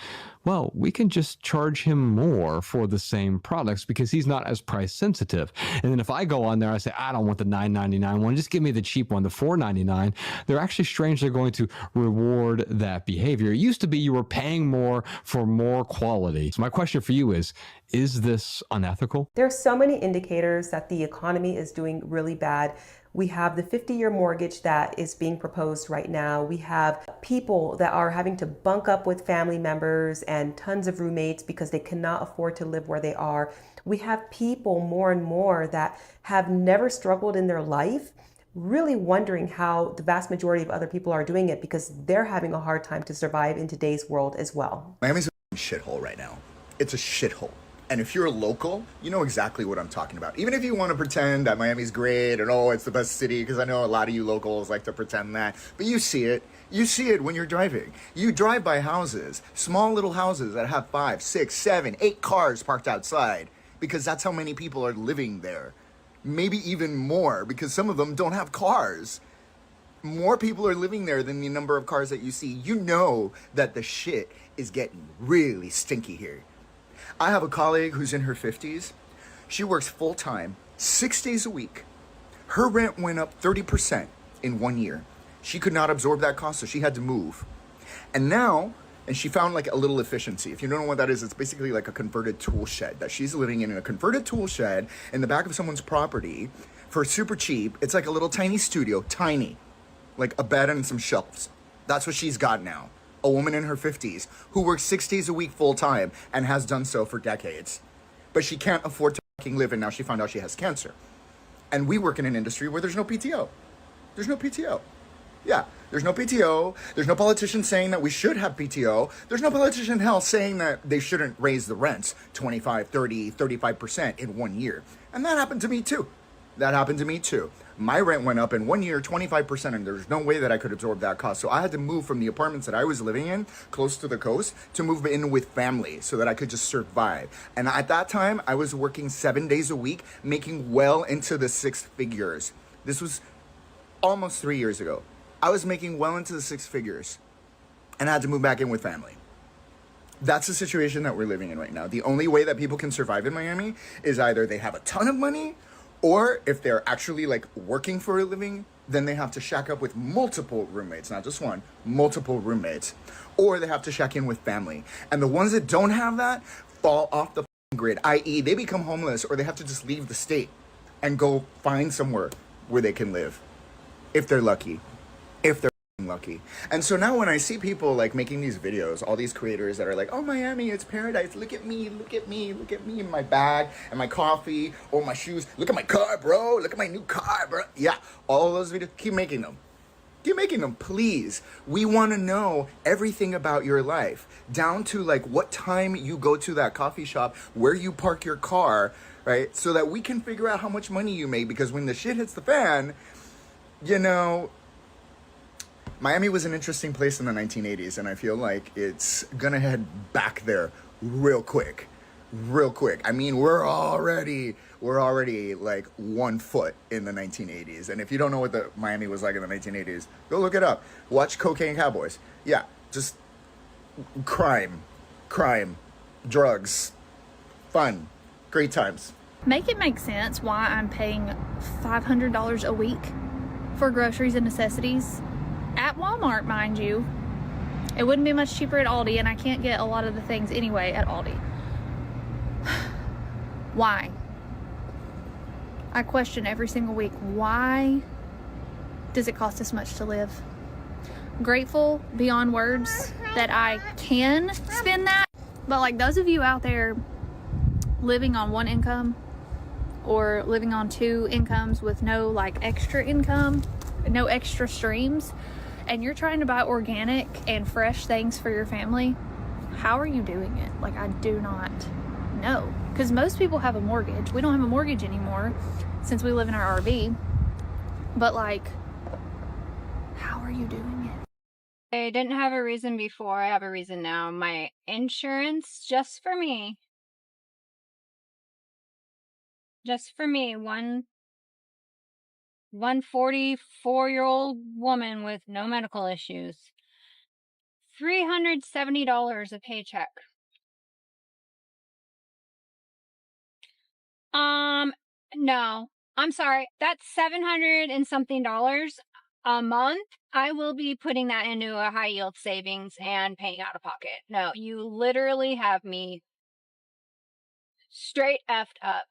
well, we can just charge him more for the same products because he's not as price sensitive. And then if I go on there, I say, I don't want the $9.99 one, just give me the cheap one, the $4.99. They're actually strangely going to reward that behavior. It used to be you were paying more for more quality. So my question for you is this unethical? There are so many indicators that the economy is doing really bad. We have the 50-year mortgage that is being proposed right now. We have people that are having to bunk up with family members and tons of roommates because they cannot afford to live where they are. We have people more and more that have never struggled in their life, really wondering how the vast majority of other people are doing it because they're having a hard time to survive in today's world as well. Miami's a shithole right now. It's a shithole. And if you're a local, you know exactly what I'm talking about. Even if you want to pretend that Miami's great and, oh, it's the best city, because I know a lot of you locals like to pretend that. But you see it. You see it when you're driving. You drive by houses, small little houses that have 5, 6, 7, 8 cars parked outside, because that's how many people are living there. Maybe even more, because some of them don't have cars. More people are living there than the number of cars that you see. You know that the shit is getting really stinky here. I have a colleague who's in her 50s. She works full-time, 6 days a week. Her rent went up 30% in 1 year. She could not absorb that cost, so she had to move. And now, and she found like a little efficiency. If you don't know what that is, it's basically like a converted tool shed that she's living in a converted tool shed in the back of someone's property for super cheap. It's like a little tiny studio, tiny, like a bed and some shelves. That's what she's got now. A woman in her 50s who works 6 days a week full time and has done so for decades. But she can't afford to fucking live, and now she found out she has cancer. And we work in an industry where there's no PTO. There's no PTO. Yeah, there's no PTO. There's no politician saying that we should have PTO. There's no politician in hell saying that they shouldn't raise the rents 25, 30, 35% in 1 year. And that happened to me too. That happened to me too. My rent went up in 1 year 25%, and there's no way that I could absorb that cost. So I had to move from the apartments that I was living in close to the coast to move in with family so that I could just survive. And at that time, I was working 7 days a week, making well into the 6 figures. This was almost 3 years ago. I was making well into the 6 figures, and I had to move back in with family. That's the situation that we're living in right now. The only way that people can survive in Miami is either they have a ton of money, or if they're actually like working for a living, then they have to shack up with multiple roommates, not just one, multiple roommates, or they have to shack in with family. And the ones that don't have that fall off the grid, i.e. they become homeless, or they have to just leave the state and go find somewhere where they can live, if they're lucky, if they're lucky. And so now when I see people like making these videos, all these creators that are like, oh, Miami, it's paradise, look at me, look at me, look at me in my bag and my coffee or my shoes, look at my car, bro, look at my new car, bro. Yeah, all of those videos, keep making them. Keep making them, please. We want to know everything about your life, down to like what time you go to that coffee shop, where you park your car, right? So that we can figure out how much money you make, because when the shit hits the fan, you know, Miami was an interesting place in the 1980s, and I feel like it's gonna head back there real quick. Real quick. I mean, we're already like 1 foot in the 1980s. And if you don't know what the Miami was like in the 1980s, go look it up. Watch Cocaine Cowboys. Yeah, just crime, drugs, fun, great times. Make it make sense why I'm paying $500 a week for groceries and necessities at Walmart, mind you. It wouldn't be much cheaper at Aldi, and I can't get a lot of the things anyway at Aldi. Why? I question every single week, why does it cost this much to live? Grateful beyond words that I can spend that, but like those of you out there living on one income or living on 2 incomes with no like extra income, no extra streams, and you're trying to buy organic and fresh things for your family, how are you doing it? Like, I do not know. Because most people have a mortgage. We don't have a mortgage anymore since we live in our RV. But like, how are you doing it? I didn't have a reason before. I have a reason now. My insurance, just for me, one 44-year-old woman with no medical issues, $370 a paycheck. No, I'm sorry. That's $700 and something a month. I will be putting that into a high yield savings and paying out of pocket. No, you literally have me straight effed up.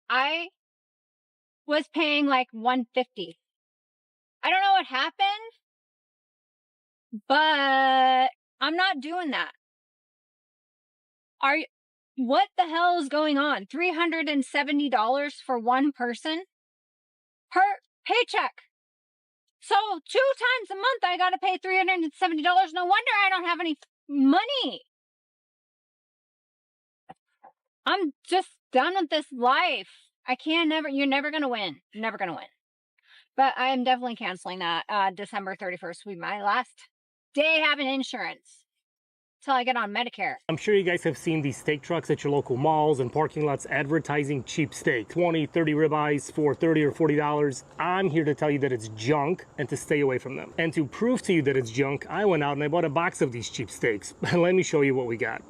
I was paying like $150. I don't know what happened, but I'm not doing that. What the hell is going on? $370 for one person per paycheck. So 2 times a month I gotta pay $370. No wonder I don't have any money. I'm just done with this life. You're never gonna win. Never gonna win. But I am definitely canceling that. December 31st will be my last day having insurance till I get on Medicare. I'm sure you guys have seen these steak trucks at your local malls and parking lots advertising cheap steak. 20, 30 ribeyes for $30 or $40. I'm here to tell you that it's junk and to stay away from them. And to prove to you that it's junk, I went out and I bought a box of these cheap steaks. Let me show you what we got.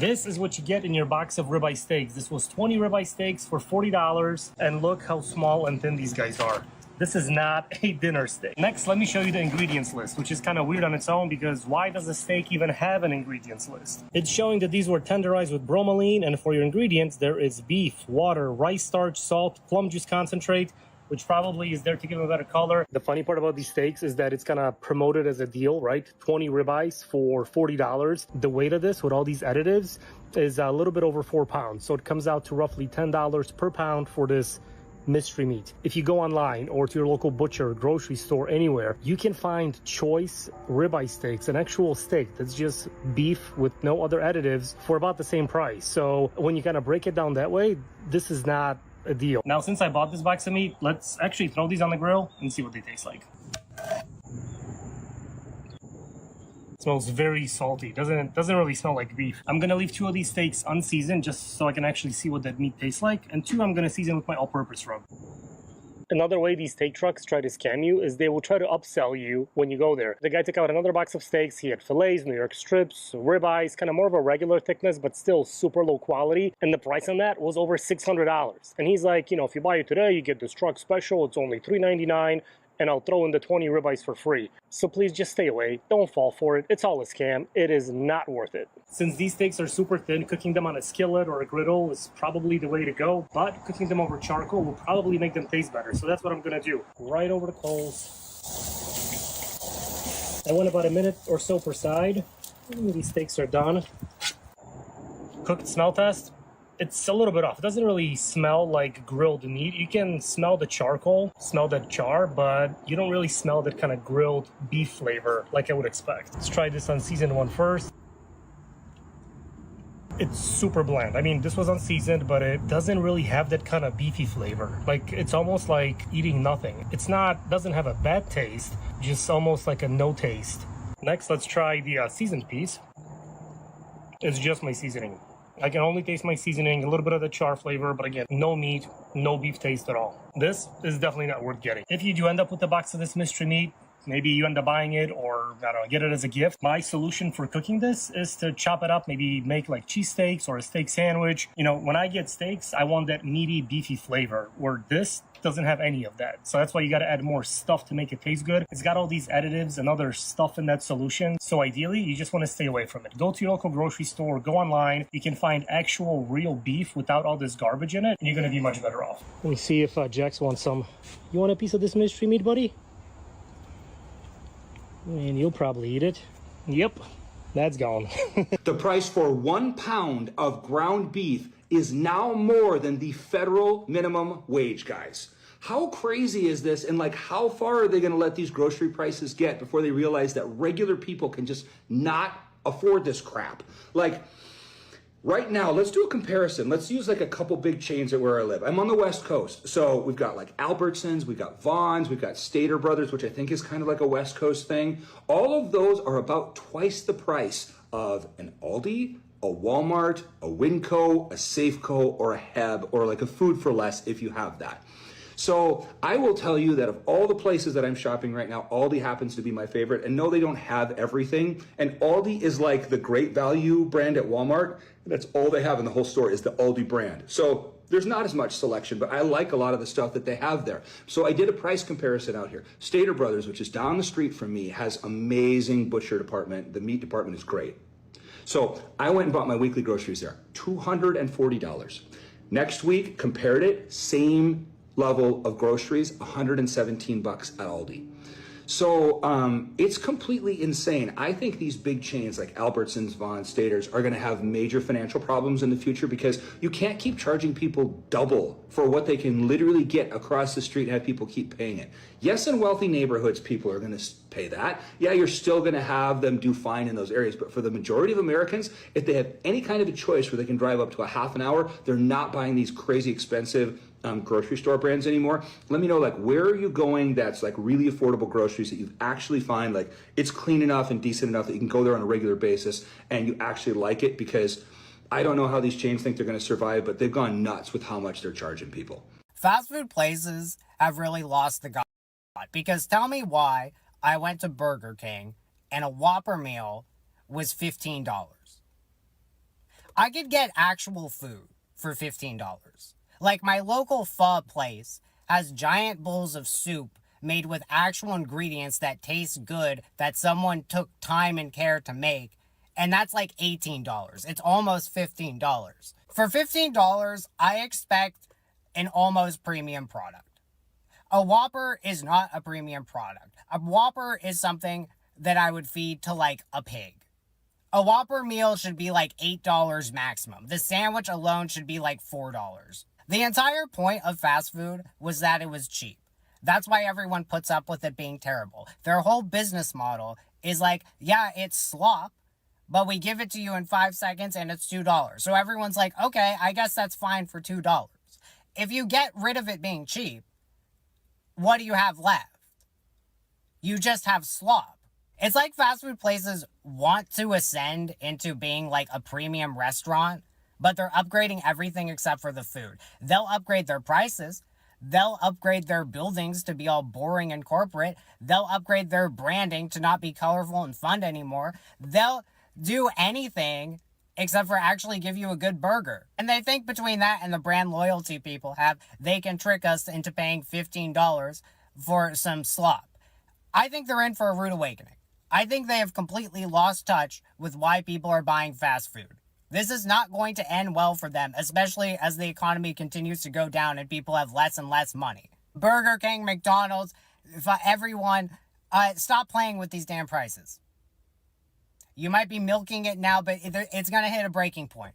This is what you get in your box of ribeye steaks. This was 20 ribeye steaks for $40, and look how small and thin these guys are. This is not a dinner steak. Next, let me show you the ingredients list, which is kind of weird on its own because why does a steak even have an ingredients list? It's showing that these were tenderized with bromelain, and for your ingredients, there is beef, water, rice starch, salt, plum juice concentrate, which probably is there to give them a better color. The funny part about these steaks is that it's kind of promoted as a deal, right? 20 ribeyes for $40. The weight of this with all these additives is a little bit over 4 pounds. So it comes out to roughly $10 per pound for this mystery meat. If you go online or to your local butcher, grocery store, anywhere, you can find choice ribeye steaks, an actual steak that's just beef with no other additives for about the same price. So when you kind of break it down that way, this is not a deal. Now, since I bought this box of meat, let's actually throw these on the grill and see what they taste like. It smells very salty. Doesn't really smell like beef. I'm gonna leave 2 of these steaks unseasoned just so I can actually see what that meat tastes like, and 2 I'm gonna season with my all-purpose rub. Another way these steak trucks try to scam you is they will try to upsell you when you go there. The guy took out another box of steaks. He had fillets, New York strips, ribeyes, kind of more of a regular thickness, but still super low quality. And the price on that was over $600. And he's like, you know, if you buy it today, you get this truck special. It's only $3.99. And I'll throw in the 20 ribeyes for free. So please just stay away. Don't fall for it. It's all a scam. It is not worth it. Since these steaks are super thin, cooking them on a skillet or a griddle is probably the way to go, but cooking them over charcoal will probably make them taste better. So that's what I'm gonna do. Right over the coals. I went about a minute or so per side. These steaks are done. Cooked smell test. It's a little bit off. It doesn't really smell like grilled meat. You can smell the charcoal, smell that char, but you don't really smell that kind of grilled beef flavor like I would expect. Let's try this unseasoned one first. It's super bland. I mean, this was unseasoned, but it doesn't really have that kind of beefy flavor. Like, it's almost like eating nothing. Doesn't have a bad taste, just almost like a no taste. Next, let's try the seasoned piece. It's just my seasoning. I can only taste my seasoning, a little bit of the char flavor, but again, no meat, no beef taste at all. This is definitely not worth getting. If you do end up with a box of this mystery meat, maybe you end up buying it or, I don't know, get it as a gift. My solution for cooking this is to chop it up, maybe make like cheesesteaks or a steak sandwich. You know, when I get steaks, I want that meaty, beefy flavor, where this doesn't have any of that. So that's why you got to add more stuff to make it taste good. It's got all these additives and other stuff in that solution. So ideally, you just want to stay away from it. Go to your local grocery store, go online. You can find actual real beef without all this garbage in it, and you're going to be much better off. Let me see if Jax wants some. You want a piece of this mystery meat, buddy? And you'll probably eat it. Yep, that's gone. The price for 1 pound of ground beef is now more than the federal minimum wage, guys. How crazy is this? And like, how far are they going to let these grocery prices get before they realize that regular people can just not afford this crap? Like, right now, let's do a comparison. Let's use like a couple big chains at where I live. I'm on the West Coast. So we've got like Albertsons, we've got Vons, we've got Stater Brothers, which I think is kind of like a West Coast thing. All of those are about twice the price of an Aldi, a Walmart, a Winco, a Safeco, or a Heb, or like a Food for Less if you have that. So I will tell you that of all the places that I'm shopping right now, Aldi happens to be my favorite. And no, they don't have everything. And Aldi is like the great value brand at Walmart. That's all they have in the whole store is the Aldi brand. So there's not as much selection, but I like a lot of the stuff that they have there. So I did a price comparison out here. Stater Brothers, which is down the street from me, has amazing butcher department. The meat department is great. So I went and bought my weekly groceries there, $240. Next week, compared it, same level of groceries, $117 at Aldi. So it's completely insane. I think these big chains like Albertsons, Vons, Staters are going to have major financial problems in the future because you can't keep charging people double for what they can literally get across the street and have people keep paying it. Yes, in wealthy neighborhoods, people are going to pay that. Yeah, you're still going to have them do fine in those areas. But for the majority of Americans, if they have any kind of a choice where they can drive up to a half an hour, they're not buying these crazy expensive grocery store brands anymore. Let me know, like, where are you going that's like really affordable groceries that you actually find like it's clean enough and decent enough that you can go there on a regular basis and you actually like it? Because I don't know how these chains think they're going to survive, but they've gone nuts with how much they're charging people. Fast food places have really lost the god, because tell me why I went to Burger King and a Whopper meal was $15. I could get actual food for $15. Like, my local pho place has giant bowls of soup made with actual ingredients that taste good, that someone took time and care to make, and that's like $18. It's almost $15. For $15, I expect an almost premium product. A Whopper is not a premium product. A Whopper is something that I would feed to like a pig. A Whopper meal should be like $8 maximum. The sandwich alone should be like $4. The entire point of fast food was that it was cheap. That's why everyone puts up with it being terrible. Their whole business model is like, yeah, it's slop, but we give it to you in 5 seconds and it's $2. So everyone's like, okay, I guess that's fine for $2. If you get rid of it being cheap, what do you have left? You just have slop. It's like fast food places want to ascend into being like a premium restaurant, but they're upgrading everything except for the food. They'll upgrade their prices. They'll upgrade their buildings to be all boring and corporate. They'll upgrade their branding to not be colorful and fun anymore. They'll do anything except for actually give you a good burger. And they think between that and the brand loyalty people have, they can trick us into paying $15 for some slop. I think they're in for a rude awakening. I think they have completely lost touch with why people are buying fast food. This is not going to end well for them, especially as the economy continues to go down and people have less and less money. Burger King, McDonald's, everyone, stop playing with these damn prices. You might be milking it now, but it's going to hit a breaking point.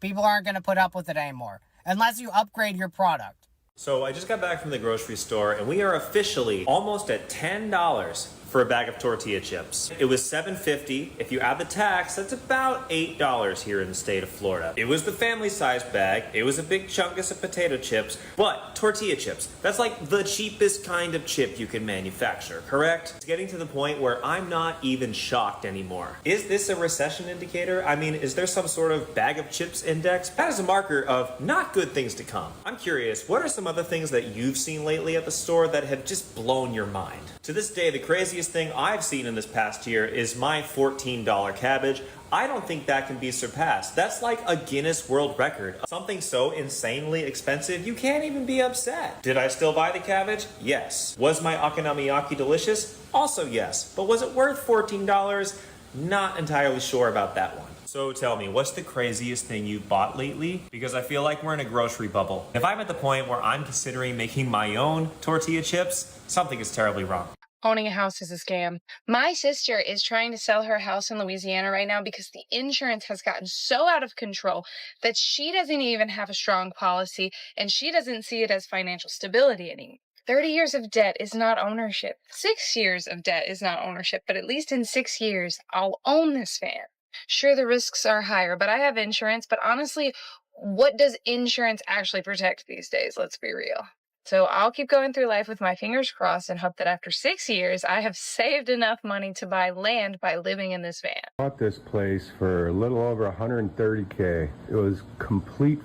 People aren't going to put up with it anymore unless you upgrade your product. So I just got back from the grocery store and we are officially almost at $10 for a bag of tortilla chips. It was $7.50. If you add the tax, that's about $8 here in the state of Florida. It was the family-sized bag. It was a big chunkus of potato chips, but tortilla chips, that's like the cheapest kind of chip you can manufacture, correct? It's getting to the point where I'm not even shocked anymore. Is this a recession indicator? I mean, is there some sort of bag of chips index? That is a marker of not good things to come. I'm curious, what are some other things that you've seen lately at the store that have just blown your mind? To this day, the craziest thing I've seen in this past year is my $14 cabbage. I don't think that can be surpassed. That's like a Guinness World Record. Something so insanely expensive, you can't even be upset. Did I still buy the cabbage? Yes. Was my okonomiyaki delicious? Also yes. But was it worth $14? Not entirely sure about that one. So tell me, what's the craziest thing you've bought lately? Because I feel like we're in a grocery bubble. If I'm at the point where I'm considering making my own tortilla chips, something is terribly wrong. Owning a house is a scam. My sister is trying to sell her house in Louisiana right now because the insurance has gotten so out of control that she doesn't even have a strong policy and she doesn't see it as financial stability anymore. 30 years of debt is not ownership. 6 years of debt is not ownership, but at least in 6 years, I'll own this van. Sure, the risks are higher, but I have insurance. But honestly, what does insurance actually protect these days? Let's be real. So I'll keep going through life with my fingers crossed and hope that after 6 years, I have saved enough money to buy land by living in this van. I bought this place for a little over $130K. It was complete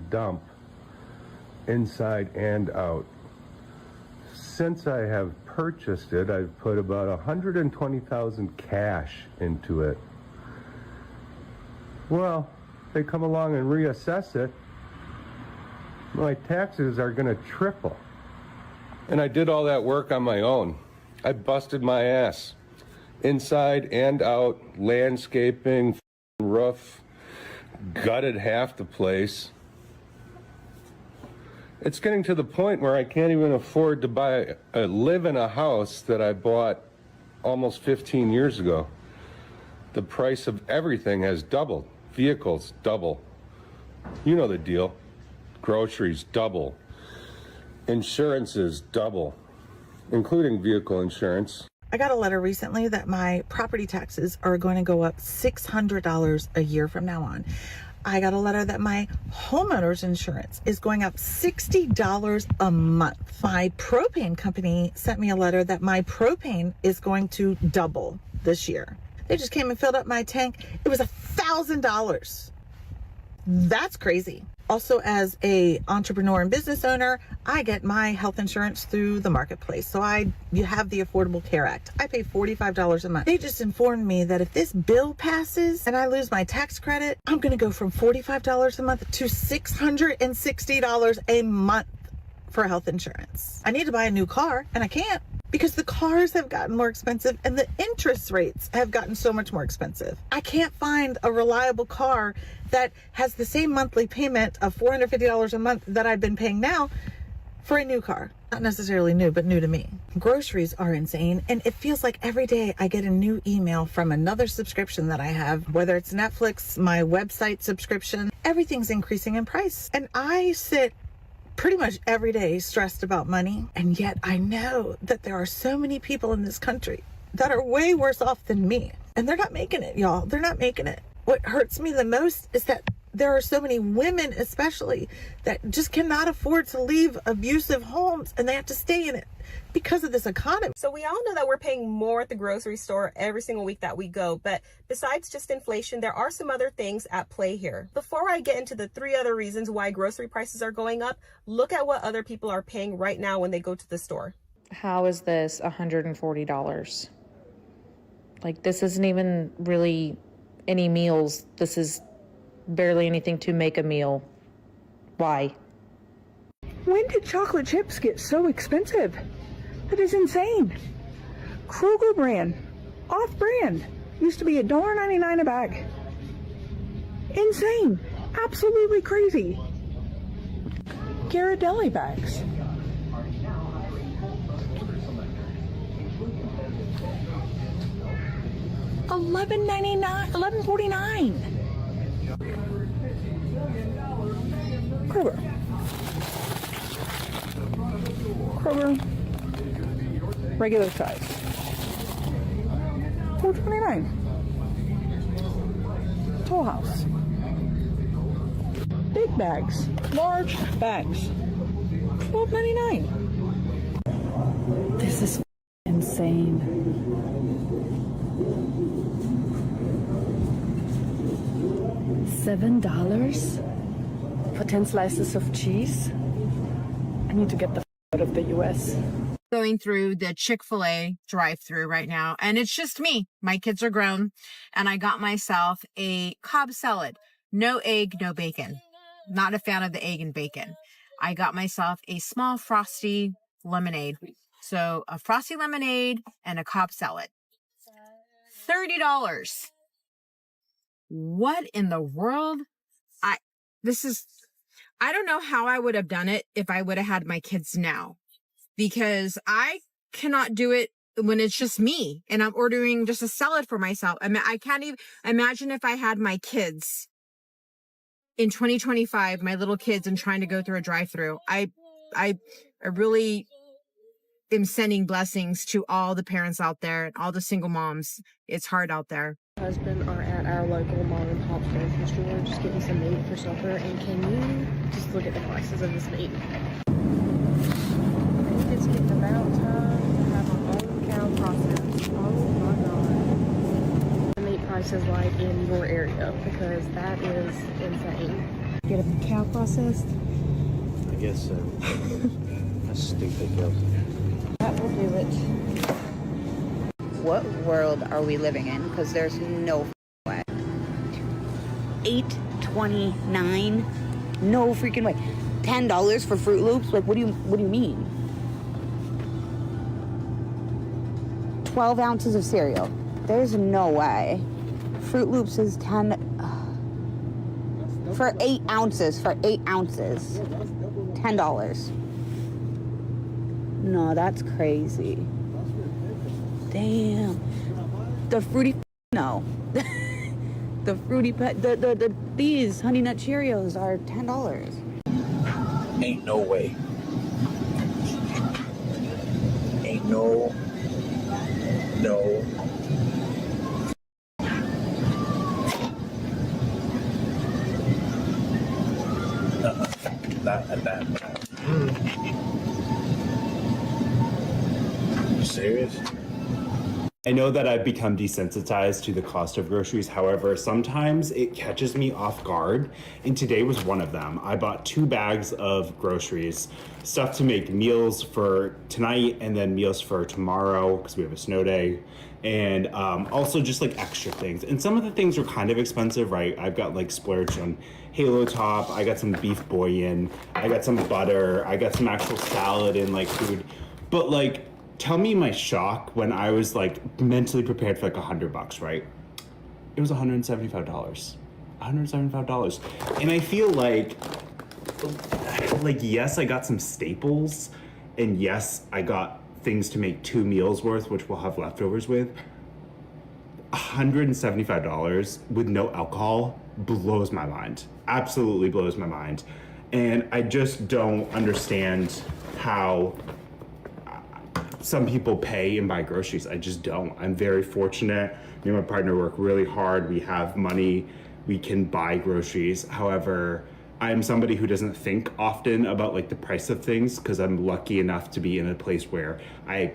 dump inside and out. Since I have purchased it, I've put about $120,000 cash into it. Well, they come along and reassess it. My taxes are going to triple. And I did all that work on my own. I busted my ass. Inside and out, landscaping, roof, gutted half the place. It's getting to the point where I can't even afford to live in a house that I bought almost 15 years ago. The price of everything has doubled. Vehicles, double. You know the deal. Groceries, double. Insurances, double, including vehicle insurance. I got a letter recently that my property taxes are going to go up $600 a year from now on. I got a letter that my homeowner's insurance is going up $60 a month. My propane company sent me a letter that my propane is going to double this year. They just came and filled up my tank. It was $1,000. That's crazy. Also, as a entrepreneur and business owner, I get my health insurance through the marketplace. So you have the Affordable Care Act. I pay $45 a month. They just informed me that if this bill passes and I lose my tax credit, I'm going to go from $45 a month to $660 a month for health insurance. I need to buy a new car and I can't because the cars have gotten more expensive and the interest rates have gotten so much more expensive. I can't find a reliable car that has the same monthly payment of $450 a month that I've been paying now for a new car. Not necessarily new, but new to me. Groceries are insane, and it feels like every day I get a new email from another subscription that I have, whether it's Netflix, my website subscription, everything's increasing in price. And I sit pretty much every day stressed about money, and yet I know that there are so many people in this country that are way worse off than me, and they're not making it, y'all. They're not making it. What hurts me the most is that there are so many women especially that just cannot afford to leave abusive homes, and they have to stay in it because of this economy. So we all know that we're paying more at the grocery store every single week that we go, but besides just inflation, there are some other things at play here. Before I get into the 3 other reasons why grocery prices are going up, look at what other people are paying right now when they go to the store. How is this $140? Like, this isn't even really any meals. This is barely anything to make a meal. Why? When did chocolate chips get so expensive? That is insane. Kroger brand, off-brand, used to be $1.99 a bag. Insane. Absolutely crazy. Ghirardelli bags. $11.99, $11.49. Kroger. Kroger. Regular size. $4.29. Toll House. Big bags. Large bags. $12.99. This is insane. $7 for 10 slices of cheese? I need to get the out of the US. Going through the Chick-fil-A drive-thru right now, and it's just me. My kids are grown, and I got myself a Cobb salad. No egg, no bacon. Not a fan of the egg and bacon. I got myself a small frosty lemonade. So a frosty lemonade and a Cobb salad. $30. What in the world? I don't know how I would have done it if I would have had my kids now, because I cannot do it when it's just me and I'm ordering just a salad for myself. I mean, I can't even imagine if I had my kids in 2025, my little kids, and trying to go through a drive-through. I really am sending blessings to all the parents out there and all the single moms. It's hard out there. My husband are at our local mom and pop grocery store just getting some meat for supper, and can you just look at the prices of this meat? I think it's getting about time to have our own cow processed. Oh my god. The meat prices like in your area, because that is insane. Get a cow processed? I guess so. That's stupid, Kelsey. That will do it. What world are we living in? Because there's no way. $8.29? No freaking way. $10 for Fruit Loops? Like, what do you mean? 12 ounces of cereal. There's no way. Fruit Loops is 10 for 8 ounces. For 8 ounces, $10. No, that's crazy. Damn. The fruity, no. The fruity, these Honey Nut Cheerios are $10. Ain't no way. Ain't no. Not at that. You serious? I know that I've become desensitized to the cost of groceries. However, sometimes it catches me off guard, and today was one of them. I bought 2 bags of groceries, stuff to make meals for tonight and then meals for tomorrow because we have a snow day, and also just like extra things. And some of the things are kind of expensive, right? I've got like splurged on Halo Top, I got some beef bouillon, I got some butter, I got some actual salad and like food, but like, tell me my shock when I was like mentally prepared for like $100, right? It was $175. $175. And I feel like yes, I got some staples, and yes, I got things to make 2 meals worth, which we'll have leftovers with. $175 with no alcohol blows my mind. Absolutely blows my mind. And I just don't understand how some people pay and buy groceries. I just don't. I'm very fortunate. Me and my partner work really hard. We have money. we can buy groceries. However, I'm somebody who doesn't think often about like the price of things because I'm lucky enough to be in a place where I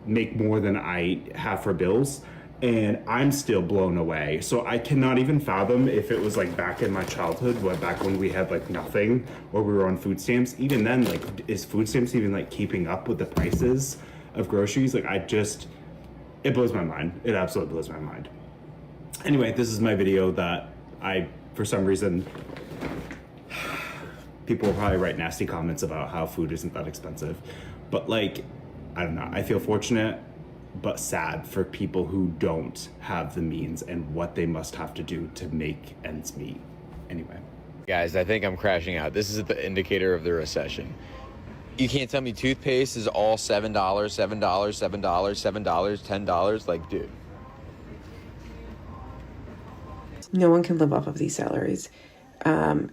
make more than I have for bills, and I'm still blown away. So I cannot even fathom if it was like back in my childhood, back when we had like nothing or we were on food stamps. Even then, like, is food stamps even like keeping up with the prices of groceries? Like, it blows my mind. It absolutely blows my mind. Anyway, this is my video that for some reason, people will probably write nasty comments about how food isn't that expensive. But like, I don't know, I feel fortunate but sad for people who don't have the means and what they must have to do to make ends meet. Anyway. Guys, I think I'm crashing out. This is the indicator of the recession. You can't tell me toothpaste is all $7, $7, $7, $7, $10. Like, dude. No one can live off of these salaries.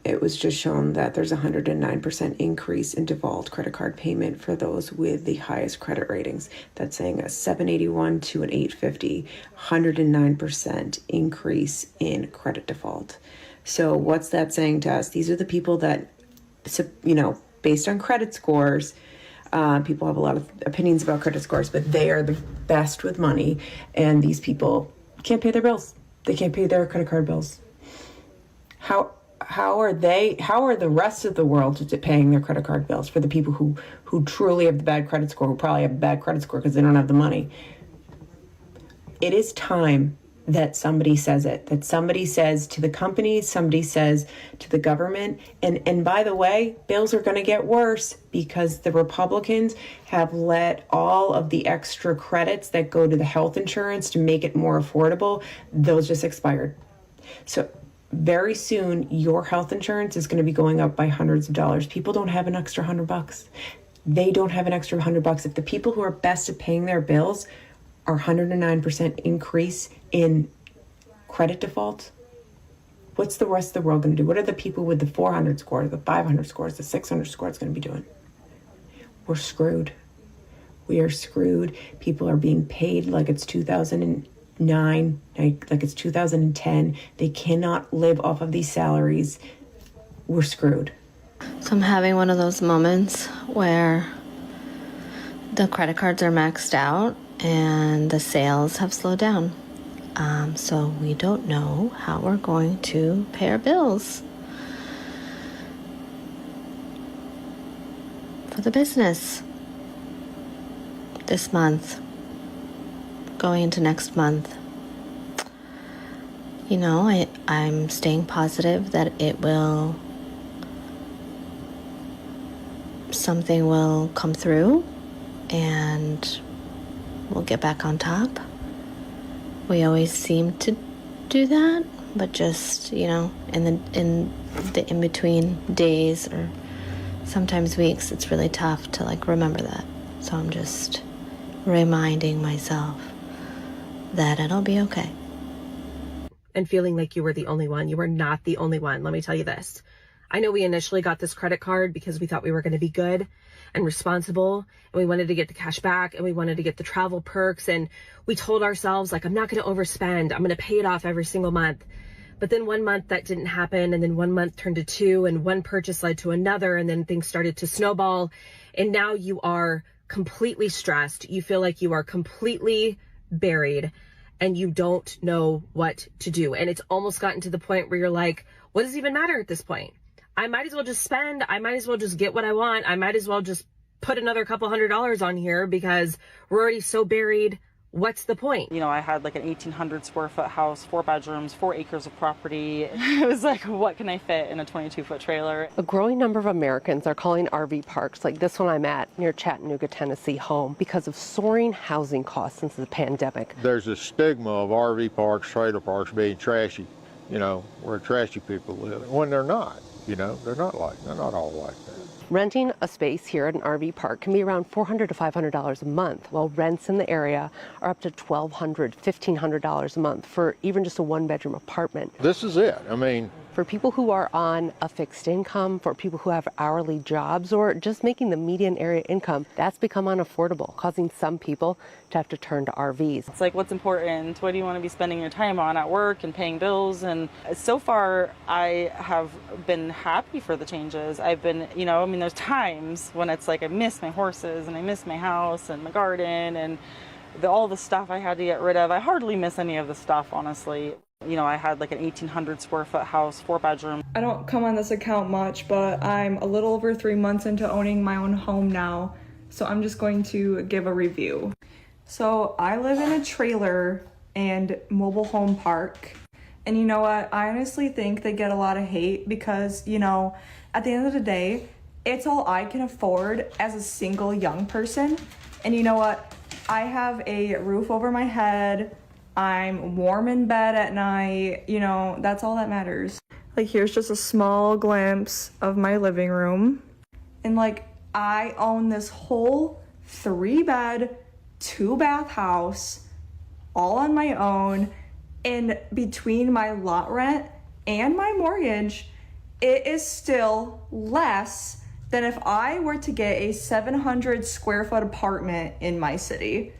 It was just shown that there's a 109% increase in default credit card payment for those with the highest credit ratings. That's saying a 781 to an 850, 109% increase in credit default. So what's that saying to us? These are the people that, based on credit scores, people have a lot of opinions about credit scores, but they are the best with money, and these people can't pay their bills. They can't pay their credit card bills. How are the rest of the world paying their credit card bills for the people who truly have the bad credit score, who probably have a bad credit score because they don't have the money? It is time that somebody says it, that somebody says to the companies, somebody says to the government, and by the way, bills are going to get worse because the Republicans have let all of the extra credits that go to the health insurance to make it more affordable, those just expired. So very soon, your health insurance is going to be going up by hundreds of dollars. People don't have an extra $100. They don't have an extra $100. If the people who are best at paying their bills are 109% increase in credit default, what's the rest of the world going to do? What are the people with the 400 scores, the 500 scores, the 600 scores going to be doing? We're screwed. We are screwed. People are being paid like it's 2009, like it's 2010. They cannot live off of these salaries. We're screwed. So I'm having one of those moments where the credit cards are maxed out and the sales have slowed down. So we don't know how we're going to pay our bills for the business this month, going into next month. I'm staying positive that something will come through and we'll get back on top. We always seem to do that, but just, in the in-between days or sometimes weeks, it's really tough to remember that. So I'm just reminding myself that it'll be okay. And feeling like you were the only one. You were not the only one. Let me tell you this. I know we initially got this credit card because we thought we were going to be good and responsible, and we wanted to get the cash back, and we wanted to get the travel perks, and we told ourselves, I'm not going to overspend. I'm going to pay it off every single month. But then one month that didn't happen, and then 1 month turned to two, and one purchase led to another, and then things started to snowball, and now you are completely stressed. You feel like you are completely buried, and you don't know what to do. And it's almost gotten to the point where you're like, what does it even matter at this point? I might as well just spend. I might as well just get what I want. I might as well just put another couple $100s on here because we're already so buried. What's the point? I had like an 1,800 square foot house, 4 bedrooms, 4 acres of property. It was like, what can I fit in a 22-foot trailer? A growing number of Americans are calling RV parks like this one I'm at near Chattanooga, Tennessee home because of soaring housing costs since the pandemic. There's a stigma of RV parks, trailer parks being trashy, where trashy people live, when they're not. They're not all like that. Renting a space here at an RV park can be around $400 to $500 a month, while rents in the area are up to $1,200, $1,500 a month for even just a 1-bedroom apartment. This is it. For people who are on a fixed income, for people who have hourly jobs, or just making the median area income, that's become unaffordable, causing some people to have to turn to RVs. It's like, what's important? What do you want to be spending your time on at work and paying bills? And so far, I have been happy for the changes. I've been, there's times when it's like I miss my horses and I miss my house and my garden and all the stuff I had to get rid of. I hardly miss any of the stuff, honestly. I had like an 1,800 square foot house, 4-bedroom. I don't come on this account much, but I'm a little over 3 months into owning my own home now, so I'm just going to give a review. So I live in a trailer and mobile home park, and you know what? I honestly think they get a lot of hate because, at the end of the day, it's all I can afford as a single young person. And you know what? I have a roof over my head. I'm warm in bed at night. That's all that matters. Like, here's just a small glimpse of my living room. And like, I own this whole 3-bed, 2-bath house all on my own. And between my lot rent and my mortgage, it is still less than if I were to get a 700 square foot apartment in my city.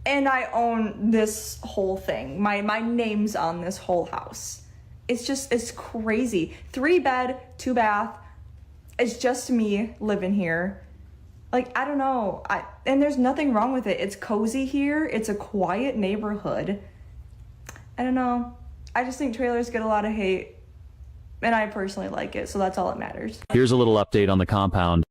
And I own this whole thing. My name's on this whole house. It's crazy. 3-bed, 2-bath. It's just me living here. Like, I don't know. And there's nothing wrong with it. It's cozy here. It's a quiet neighborhood. I don't know. I just think trailers get a lot of hate. And I personally like it, so that's all that matters. Here's a little update on the compound.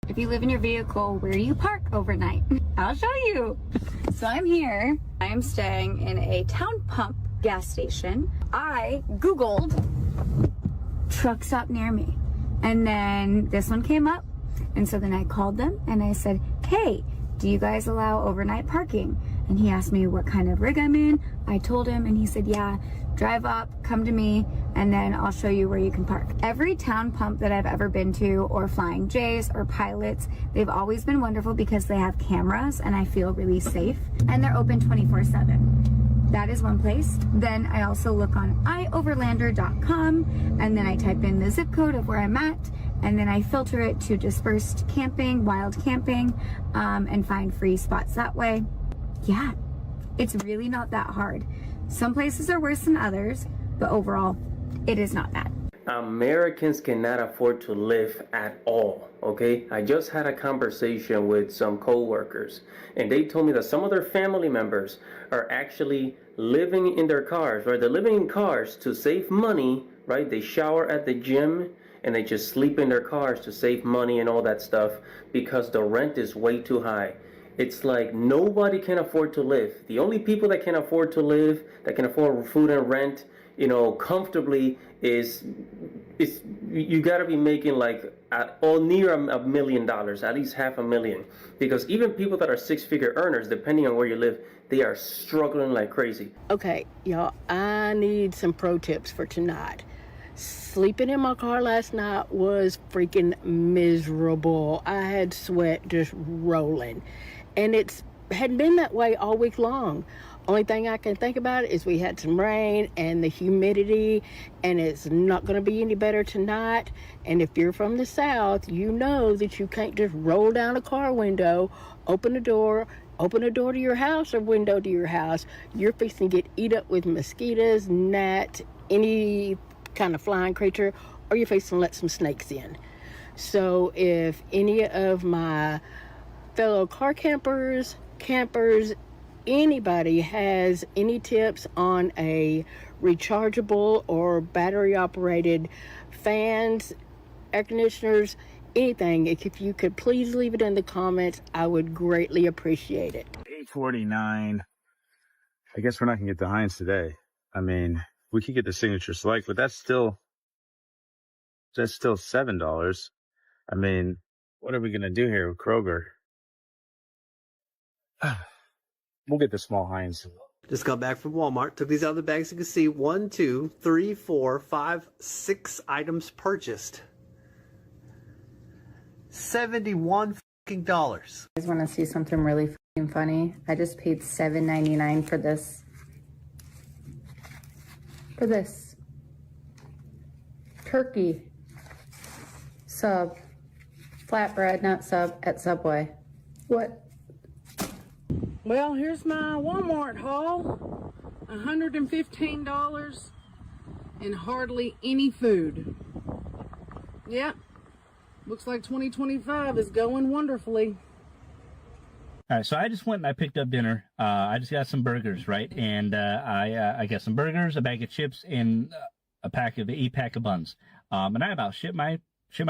If you live in your vehicle, where do you park overnight? I'll show you. So I'm here. I am staying in a town pump gas station. I Googled truck stop near me. And then this one came up. And so then I called them and I said, hey, do you guys allow overnight parking? And he asked me what kind of rig I'm in. I told him and he said, yeah, drive up, come to me, and then I'll show you where you can park. Every town pump that I've ever been to, or Flying J's or Pilots, they've always been wonderful because they have cameras and I feel really safe. And they're open 24/7. That is one place. Then I also look on ioverlander.com and then I type in the zip code of where I'm at and then I filter it to dispersed camping, wild camping, and find free spots that way. Yeah, it's really not that hard. Some places are worse than others, but overall, it is not bad. Americans cannot afford to live at all, okay? I just had a conversation with some co-workers and they told me that some of their family members are actually living in their cars, right? They're living in cars to save money, right? They shower at the gym and they just sleep in their cars to save money and all that stuff because the rent is way too high. It's like nobody can afford to live. The only people that can afford to live, that can afford food and rent, comfortably is you got to be making like near $1 million, at least $500,000. Because even people that are 6-figure earners, depending on where you live, they are struggling like crazy. Okay, y'all, I need some pro tips for tonight. Sleeping in my car last night was freaking miserable. I had sweat just rolling. And it had been that way all week long. Only thing I can think about is we had some rain and the humidity, and it's not going to be any better tonight. And if you're from the South, you know that you can't just roll down a car window, open a door to your house or window to your house. You're fixing to get eat up with mosquitoes, gnats, any kind of flying creature, or you're fixing to let some snakes in. So if any of my fellow car campers, anybody has any tips on a rechargeable or battery operated fans, air conditioners, anything, if you could please leave it in the comments, I would greatly appreciate it. 849. I guess we're not gonna get the Heinz today. I mean, we could get the Signature Select, but that's still $7. I mean, what are we gonna do here with Kroger? We'll get the small Heinz. Just got back from Walmart. Took these out of the bags. You can see 1, 2, 3, 4, 5, 6 items purchased. $71 fucking dollars. You guys want to see something really fucking funny? I just paid $7.99 for this. Turkey sub, flatbread, not sub, at Subway. What? Well, here's my Walmart haul. $115 and hardly any food. Yep. Looks like 2025 is going wonderfully. All right, so I just went and I picked up dinner. I just got some burgers, right? And I got some burgers, a bag of chips, and a pack of 8-pack of buns. And I about shit my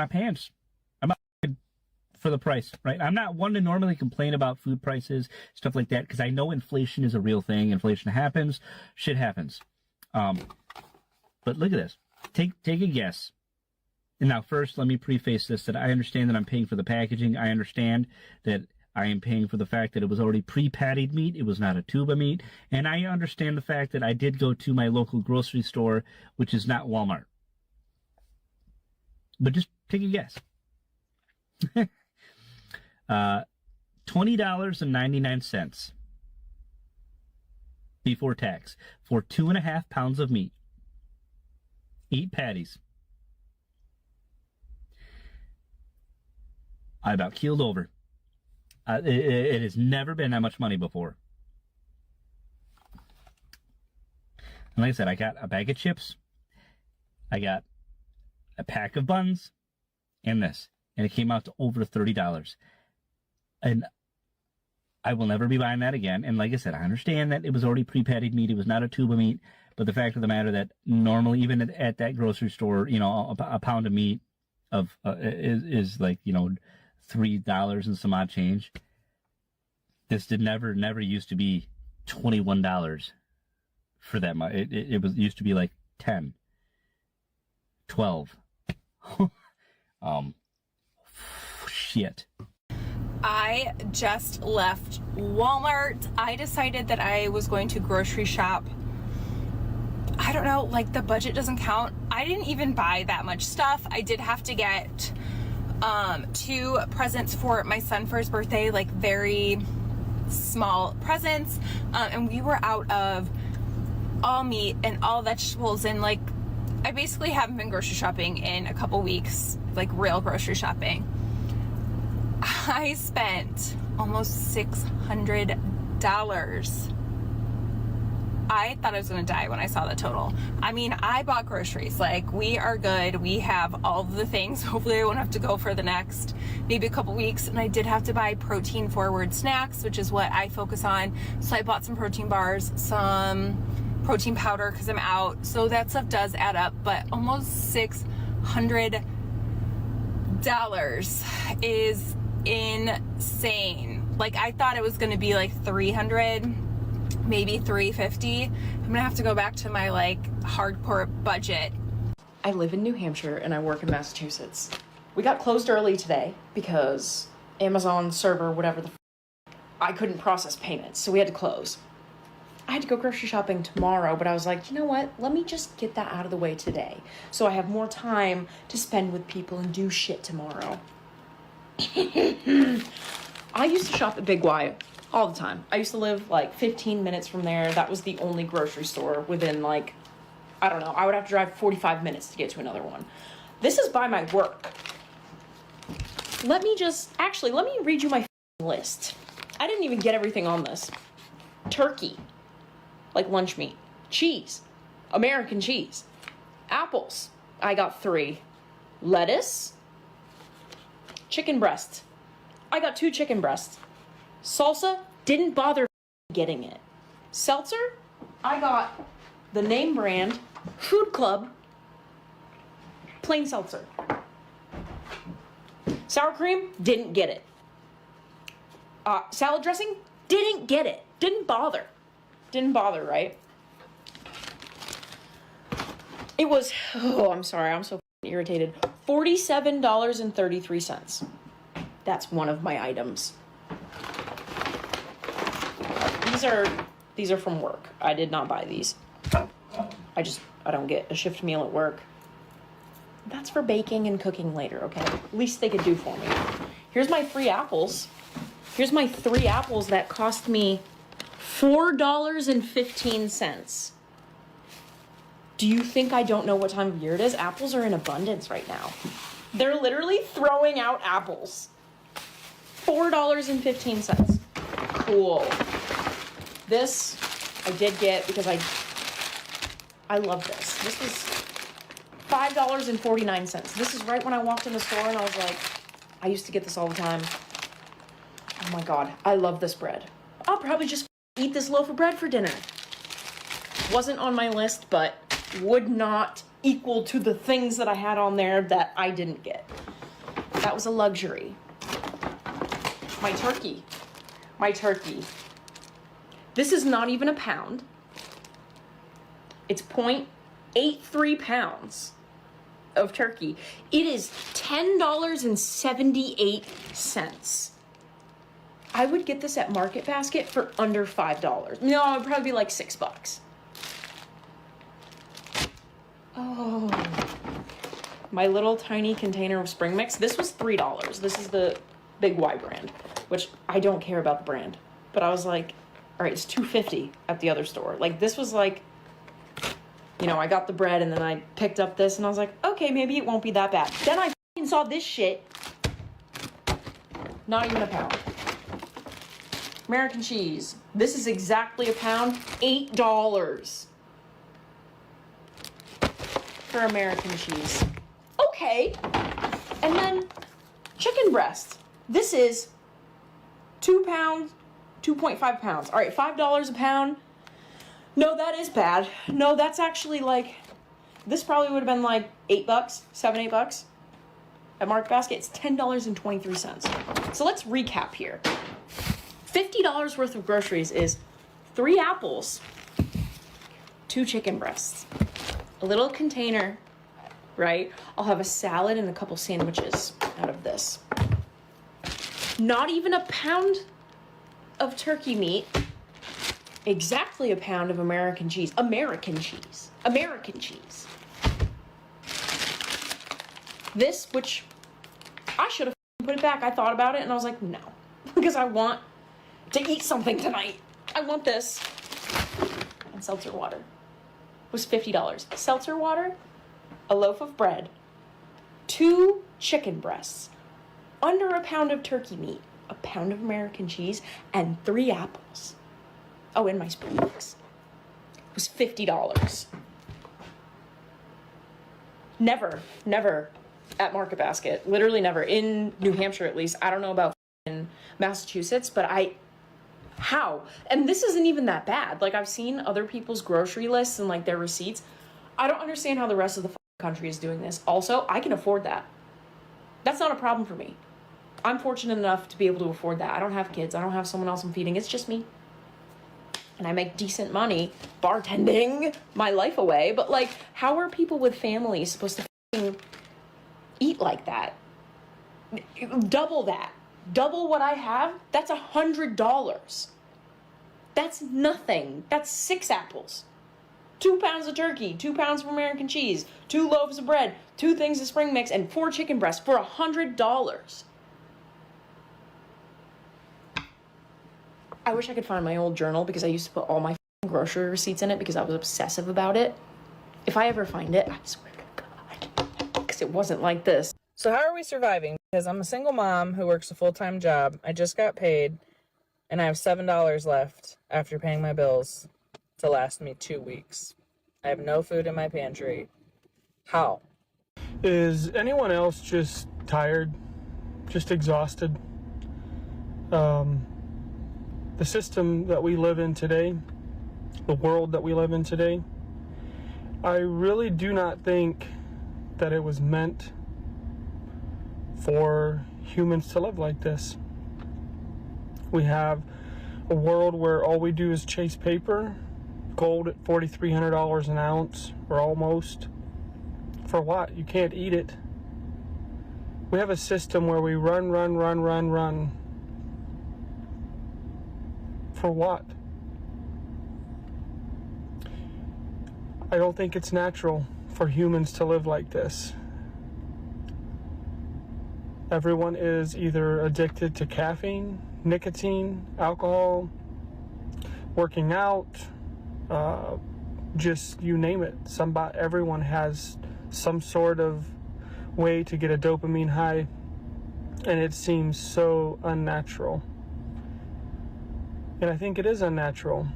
pants. I'm about for the price, right? I'm not one to normally complain about food prices, stuff like that, because I know inflation is a real thing. Inflation happens, shit happens. But look at this. Take a guess. And now, first, let me preface this that I understand that I'm paying for the packaging. I understand that I am paying for the fact that it was already pre-pattied meat. It was not a tube of meat. And I understand the fact that I did go to my local grocery store, which is not Walmart. But just take a guess. $20.99 before tax for 2.5 pounds of meat. 8 patties. I about keeled over. It has never been that much money before. And like I said, I got a bag of chips. I got a pack of buns and this. And it came out to over $30. And I will never be buying that again. And like I said, I understand that it was already pre-patted meat. It was not a tube of meat. But the fact of the matter that normally, even at that grocery store, you know, a pound of meat is like, you know, $3 and some odd change. This never used to be $21 for that much. It used to be like 10, 12. Shit. I just left Walmart. I decided that I was going to grocery shop. I don't know, like the budget doesn't count. I didn't even buy that much stuff. I did have to get 2 presents for my son for his birthday, like very small presents, and we were out of all meat and all vegetables, and like I basically haven't been grocery shopping in a couple weeks, like real grocery shopping. I spent almost $600. I thought I was gonna die when I saw the total. I mean, I bought groceries. Like, we are good. We have all of the things. Hopefully I won't have to go for the next maybe a couple weeks. And I did have to buy protein forward snacks, which is what I focus on. So I bought some protein bars, some protein powder because I'm out. So that stuff does add up, but almost $600 is insane. Like, I thought it was gonna be like 300, maybe 350. I'm gonna have to go back to my like hardcore budget. I live in New Hampshire and I work in Massachusetts. We got closed early today because Amazon server, whatever I couldn't process payments, so we had to close. I had to go grocery shopping tomorrow, but I was like, you know what? Let me just get that out of the way today, so I have more time to spend with people and do shit tomorrow. I used to shop at Big Y all the time. I used to live like 15 minutes from there. That was the only grocery store within like, I don't know, I would have to drive 45 minutes to get to another one. This is by my work. Let me read you my list. I didn't even get everything on this. Turkey, like lunch meat. Cheese, American cheese. Apples, I got 3. Lettuce, chicken breast. I got 2 chicken breasts. Salsa, didn't bother getting it. Seltzer, I got the name brand, Food Club, plain seltzer. Sour cream, didn't get it. Salad dressing, didn't get it. Didn't bother, right? It was, oh, I'm sorry, I'm so irritated. $47.33. That's one of my items. These are from work. I did not buy these. I don't get a shift meal at work. That's for baking and cooking later, okay? Least they could do for me. Here's my 3 apples. Here's my 3 apples that cost me $4.15. Do you think I don't know what time of year it is? Apples are in abundance right now. They're literally throwing out apples. $4.15. Cool. This I did get because I love this. This was $5.49. This is right when I walked in the store and I was like, I used to get this all the time. Oh my God, I love this bread. I'll probably just eat this loaf of bread for dinner. Wasn't on my list, but would not equal to the things that I had on there that I didn't get. That was a luxury. My turkey. This is not even a pound. It's 0.83 pounds of turkey. It is $10.78. I would get this at Market Basket for under $5. No, it would probably be like $6. Oh, my little tiny container of spring mix. This was $3. This is the Big Y brand, which I don't care about the brand, but I was like, all right, it's $2.50 at the other store. Like, this was like, you know, I got the bread and then I picked up this and I was like, okay, maybe it won't be that bad. Then I saw this shit. Not even a pound. American cheese. This is exactly a pound. $8 for American cheese. Okay. And then chicken breast. This is 2 pounds, 2.5 pounds. All right, $5 a pound. No, that is bad. No, that's actually like, this probably would have been like $8, $7, $8 at Market Basket. It's $10.23. So let's recap here. $50 worth of groceries is 3 apples, 2 chicken breasts, a little container, right? I'll have a salad and a couple sandwiches out of this. Not even a pound of turkey meat. Exactly a pound of American cheese. American cheese. This, which I should have put it back. I thought about it and I was like, no. Because I want to eat something tonight. I want this. And seltzer water was $50. Seltzer water, a loaf of bread, 2 chicken breasts, under a pound of turkey meat, a pound of American cheese, and 3 apples. Oh, and my spoon mix. It was $50. Never at Market Basket. Literally never. In New Hampshire, at least. I don't know about in Massachusetts, but how? And this isn't even that bad. Like, I've seen other people's grocery lists and, like, their receipts. I don't understand how the rest of the country is doing this. Also, I can afford that. That's not a problem for me. I'm fortunate enough to be able to afford that. I don't have kids. I don't have someone else I'm feeding. It's just me. And I make decent money bartending my life away. But, like, how are people with families supposed to eat like that? Double that. Double what I have? That's $100. That's nothing. That's 6 apples. 2 pounds of turkey, 2 pounds of American cheese, 2 loaves of bread, 2 things of spring mix, and 4 chicken breasts for $100. I wish I could find my old journal because I used to put all my grocery receipts in it because I was obsessive about it. If I ever find it, I swear to God, because it wasn't like this. So how are we surviving? Because I'm a single mom who works a full-time job. I just got paid, and I have $7 left after paying my bills to last me 2 weeks. I have no food in my pantry. How? Is anyone else just tired? Just exhausted? The system that we live in today, the world that we live in today, I really do not think that it was meant for humans to live like this. We have a world where all we do is chase paper, gold at $4,300 an ounce, or almost. For what? You can't eat it. We have a system where we run. For what? I don't think it's natural for humans to live like this. Everyone is either addicted to caffeine, nicotine, alcohol, working out, just you name it. Everyone has some sort of way to get a dopamine high, and it seems so unnatural. And I think it is unnatural.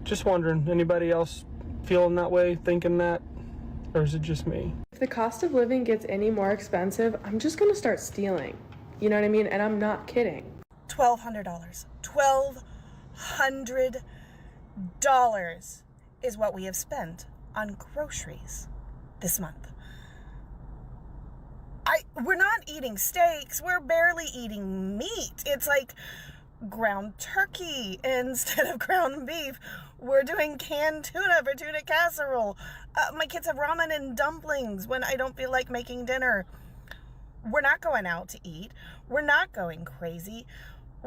Just wondering, anybody else feeling that way, thinking that, or is it just me? If the cost of living gets any more expensive, I'm just gonna start stealing. You know what I mean? And I'm not kidding. $1,200. $1,200 is what we have spent on groceries this month. We're not eating steaks. We're barely eating meat. It's like ground turkey instead of ground beef. We're doing canned tuna for tuna casserole. My kids have ramen and dumplings when I don't feel like making dinner. We're not going out to eat. We're not going crazy.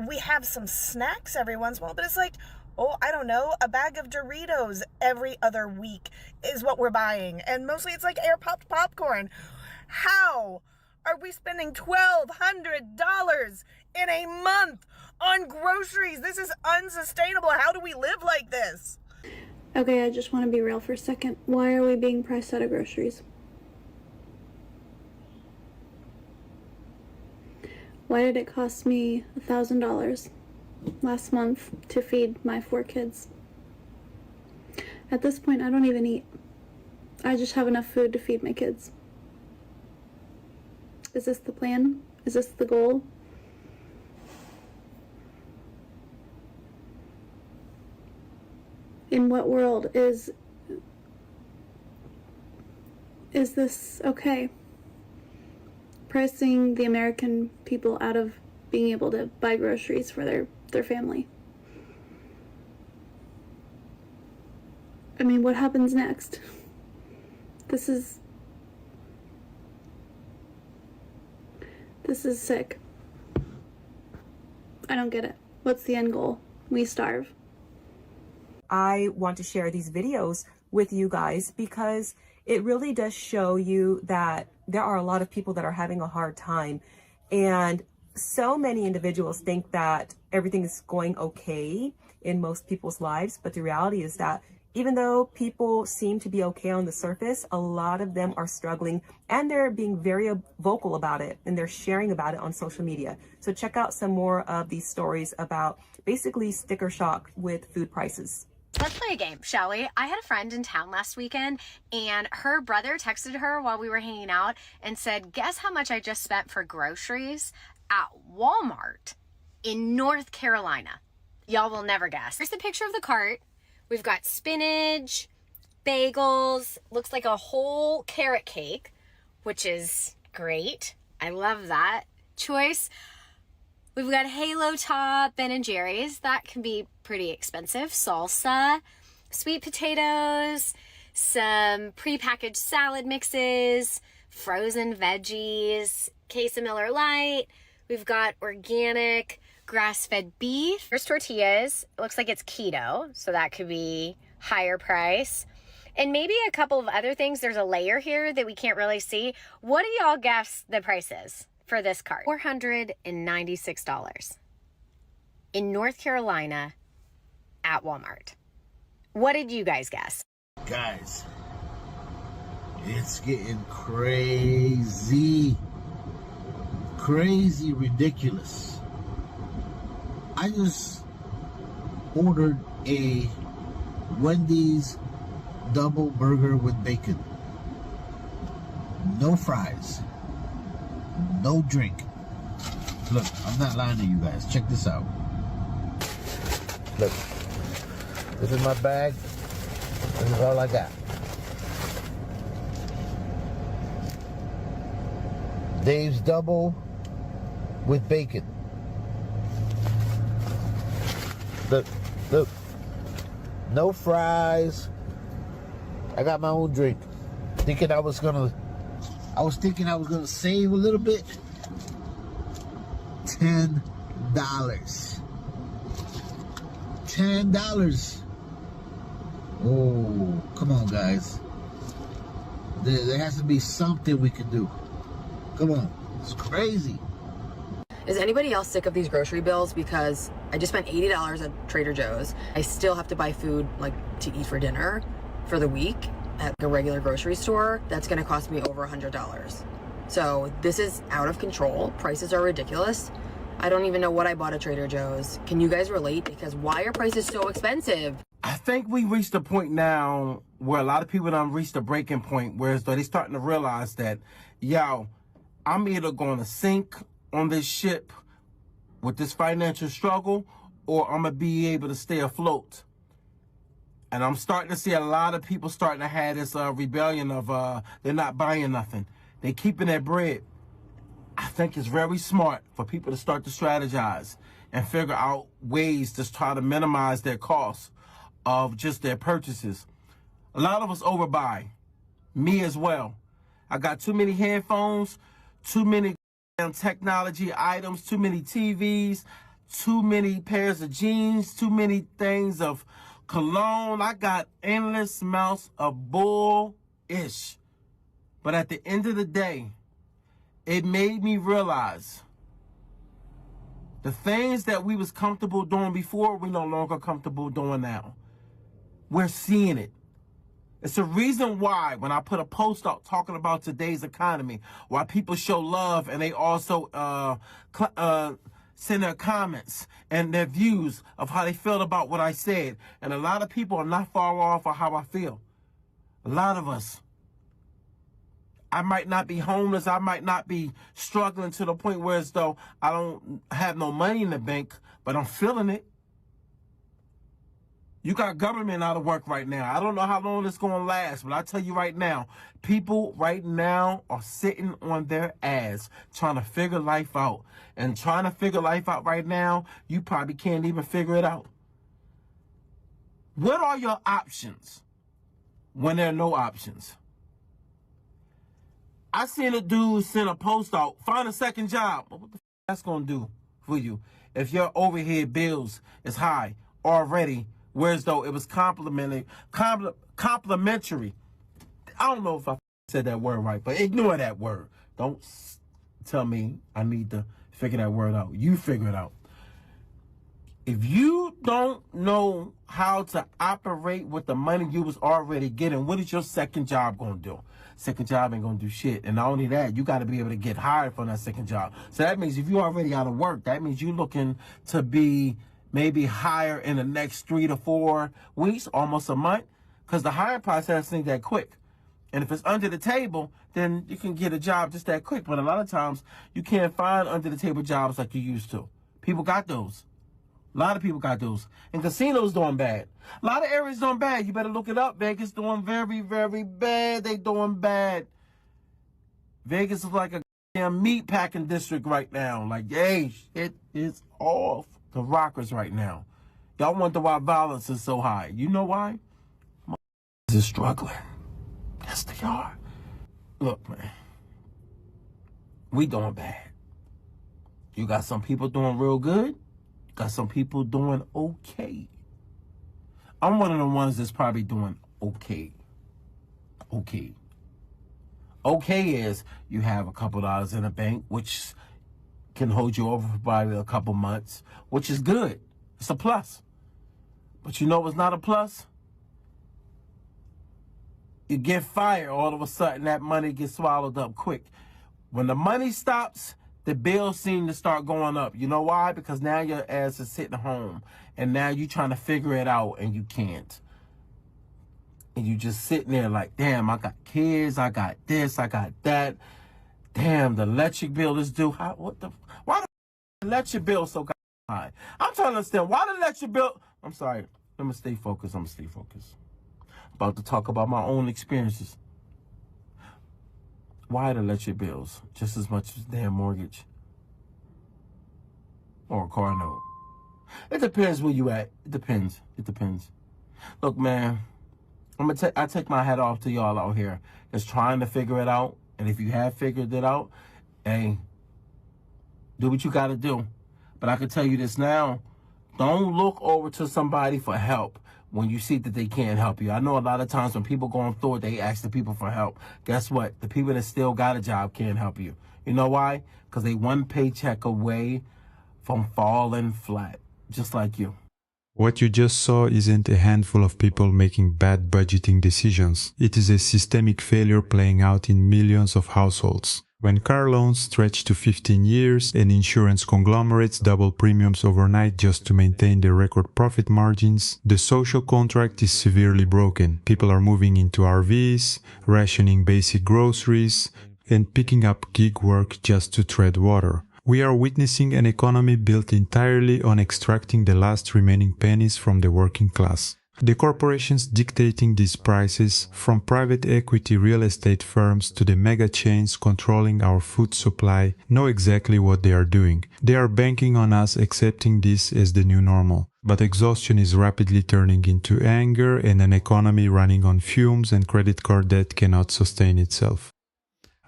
We have some snacks every once in a while, but it's like, oh, I don't know, a bag of Doritos every other week is what we're buying. And mostly it's like air-popped popcorn. How are we spending $1,200 in a month on groceries? This is unsustainable. How do we live like this? Okay, I just want to be real for a second. Why are we being priced out of groceries? Why did it cost me $1,000 last month to feed my 4 kids? At this point, I don't even eat. I just have enough food to feed my kids. Is this the plan? Is this the goal? In what world is this okay? Pricing the American people out of being able to buy groceries for their family. I mean, what happens next? This is sick. I don't get it. What's the end goal? We starve. I want to share these videos with you guys because it really does show you that there are a lot of people that are having a hard time, and so many individuals think that everything is going okay in most people's lives, but the reality is that even though people seem to be okay on the surface, a lot of them are struggling, and they're being very vocal about it, and they're sharing about it on social media. So check out some more of these stories about basically sticker shock with food prices. Let's play a game, shall we? I had a friend in town last weekend, and her brother texted her while we were hanging out and said, guess how much I just spent for groceries at Walmart in North Carolina. Y'all will never guess. Here's a picture of the cart. We've got spinach, bagels, looks like a whole carrot cake, which is great. I love that choice. We've got Halo Top, Ben & Jerry's. That can be pretty expensive. Salsa, sweet potatoes, some prepackaged salad mixes, frozen veggies, case of Miller Lite. We've got organic grass-fed beef. Here's tortillas. It looks like it's keto, so that could be higher price. And maybe a couple of other things. There's a layer here that we can't really see. What do y'all guess the price is for this cart? $496 in North Carolina at Walmart. What did you guys guess? Guys, it's getting crazy. Crazy ridiculous. I just ordered a Wendy's double burger with bacon. No fries. No drink. Look, I'm not lying to you guys. Check this out. Look. This is my bag. This is all I got. Dave's double with bacon. Look. No fries. I got my own drink. I was thinking I was gonna save a little bit. $10. $10. Oh, come on, guys. There has to be something we can do. Come on. It's crazy. Is anybody else sick of these grocery bills? Because I just spent $80 at Trader Joe's. I still have to buy food like to eat for dinner for the week at a regular grocery store. That's gonna cost me over $100. So this is out of control. Prices are ridiculous. I don't even know what I bought at Trader Joe's. Can you guys relate? Because why are prices so expensive? I think we reached a point now where a lot of people done reached a breaking point, whereas they're starting to realize that, yo, I'm either going to sink on this ship with this financial struggle, or I'm going to be able to stay afloat. And I'm starting to see a lot of people starting to have this rebellion of they're not buying nothing. They're keeping their bread. I think it's very smart for people to start to strategize and figure out ways to try to minimize their costs of just their purchases. A lot of us overbuy, me as well. I got too many headphones, too many technology items, too many TVs, too many pairs of jeans, too many things of cologne. I got endless amounts of bull-ish. But at the end of the day, it made me realize the things that we was comfortable doing before, we no longer comfortable doing now. We're seeing it. It's the reason why when I put a post out talking about today's economy, why people show love and they also send their comments and their views of how they feel about what I said. And a lot of people are not far off of how I feel. A lot of us. I might not be homeless. I might not be struggling to the point where as though I don't have no money in the bank, but I'm feeling it. You got government out of work right now. I don't know how long it's going to last, but I tell you right now, people right now are sitting on their ass trying to figure life out. And trying to figure life out right now, you probably can't even figure it out. What are your options when there are no options? I seen a dude send a post out, find a second job. What the f that's going to do for you if your overhead bills is high already, whereas though it was complimentary. I don't know if I said that word right, but ignore that word. Don't tell me I need to figure that word out. You figure it out. If you don't know how to operate with the money you was already getting, what is your second job going to do? Second job ain't going to do shit. And not only that, you got to be able to get hired from that second job. So that means if you're already out of work, that means you're looking to be maybe higher in the next 3 to 4 weeks, almost a month, because the hiring process ain't that quick. And if it's under the table, then you can get a job just that quick. But a lot of times, you can't find under the table jobs like you used to. People got those. A lot of people got those. And casinos doing bad. A lot of areas doing bad. You better look it up. Vegas doing very, very bad. They doing bad. Vegas is like a damn meat packing district right now. Like, hey, it is off the rockers right now. Y'all wonder why violence is so high. You know why? Is struggling. Yes, they are. Look, man. We doing bad. You got some people doing real good. Got some people doing okay. I'm one of the ones that's probably doing okay. Okay. Okay is you have a couple dollars in the bank, which can hold you over for probably a couple months, which is good. It's a plus. But you know what's not a plus? You get fired, all of a sudden that money gets swallowed up quick. When the money stops, the bills seem to start going up. You know why? Because now your ass is sitting home and now you're trying to figure it out and you can't. And you just sitting there like, damn, I got kids, I got this, I got that. Damn, the electric bill is due. Why the electric bill so high? I'm trying to understand why the electric bill. I'm sorry. Let me stay focused. About to talk about my own experiences. Why the electric bills just as much as damn mortgage or a car note? It depends where you at. It depends. Look, man, I take my hat off to y'all out here that's trying to figure it out. And if you have figured it out, hey, do what you got to do. But I can tell you this now. Don't look over to somebody for help when you see that they can't help you. I know a lot of times when people going through it, they ask the people for help. Guess what? The people that still got a job can't help you. You know why? Because they one paycheck away from falling flat, just like you. What you just saw isn't a handful of people making bad budgeting decisions. It is a systemic failure playing out in millions of households. When car loans stretch to 15 years and insurance conglomerates double premiums overnight just to maintain their record profit margins, the social contract is severely broken. People are moving into RVs, rationing basic groceries, and picking up gig work just to tread water. We are witnessing an economy built entirely on extracting the last remaining pennies from the working class. The corporations dictating these prices, from private equity real estate firms to the mega chains controlling our food supply, know exactly what they are doing. They are banking on us accepting this as the new normal. But exhaustion is rapidly turning into anger, and an economy running on fumes and credit card debt cannot sustain itself.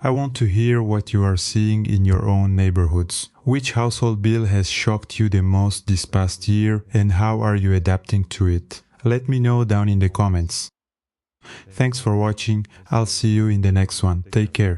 I want to hear what you are seeing in your own neighborhoods. Which household bill has shocked you the most this past year, and how are you adapting to it? Let me know down in the comments. Thanks for watching. I'll see you in the next one. Take care.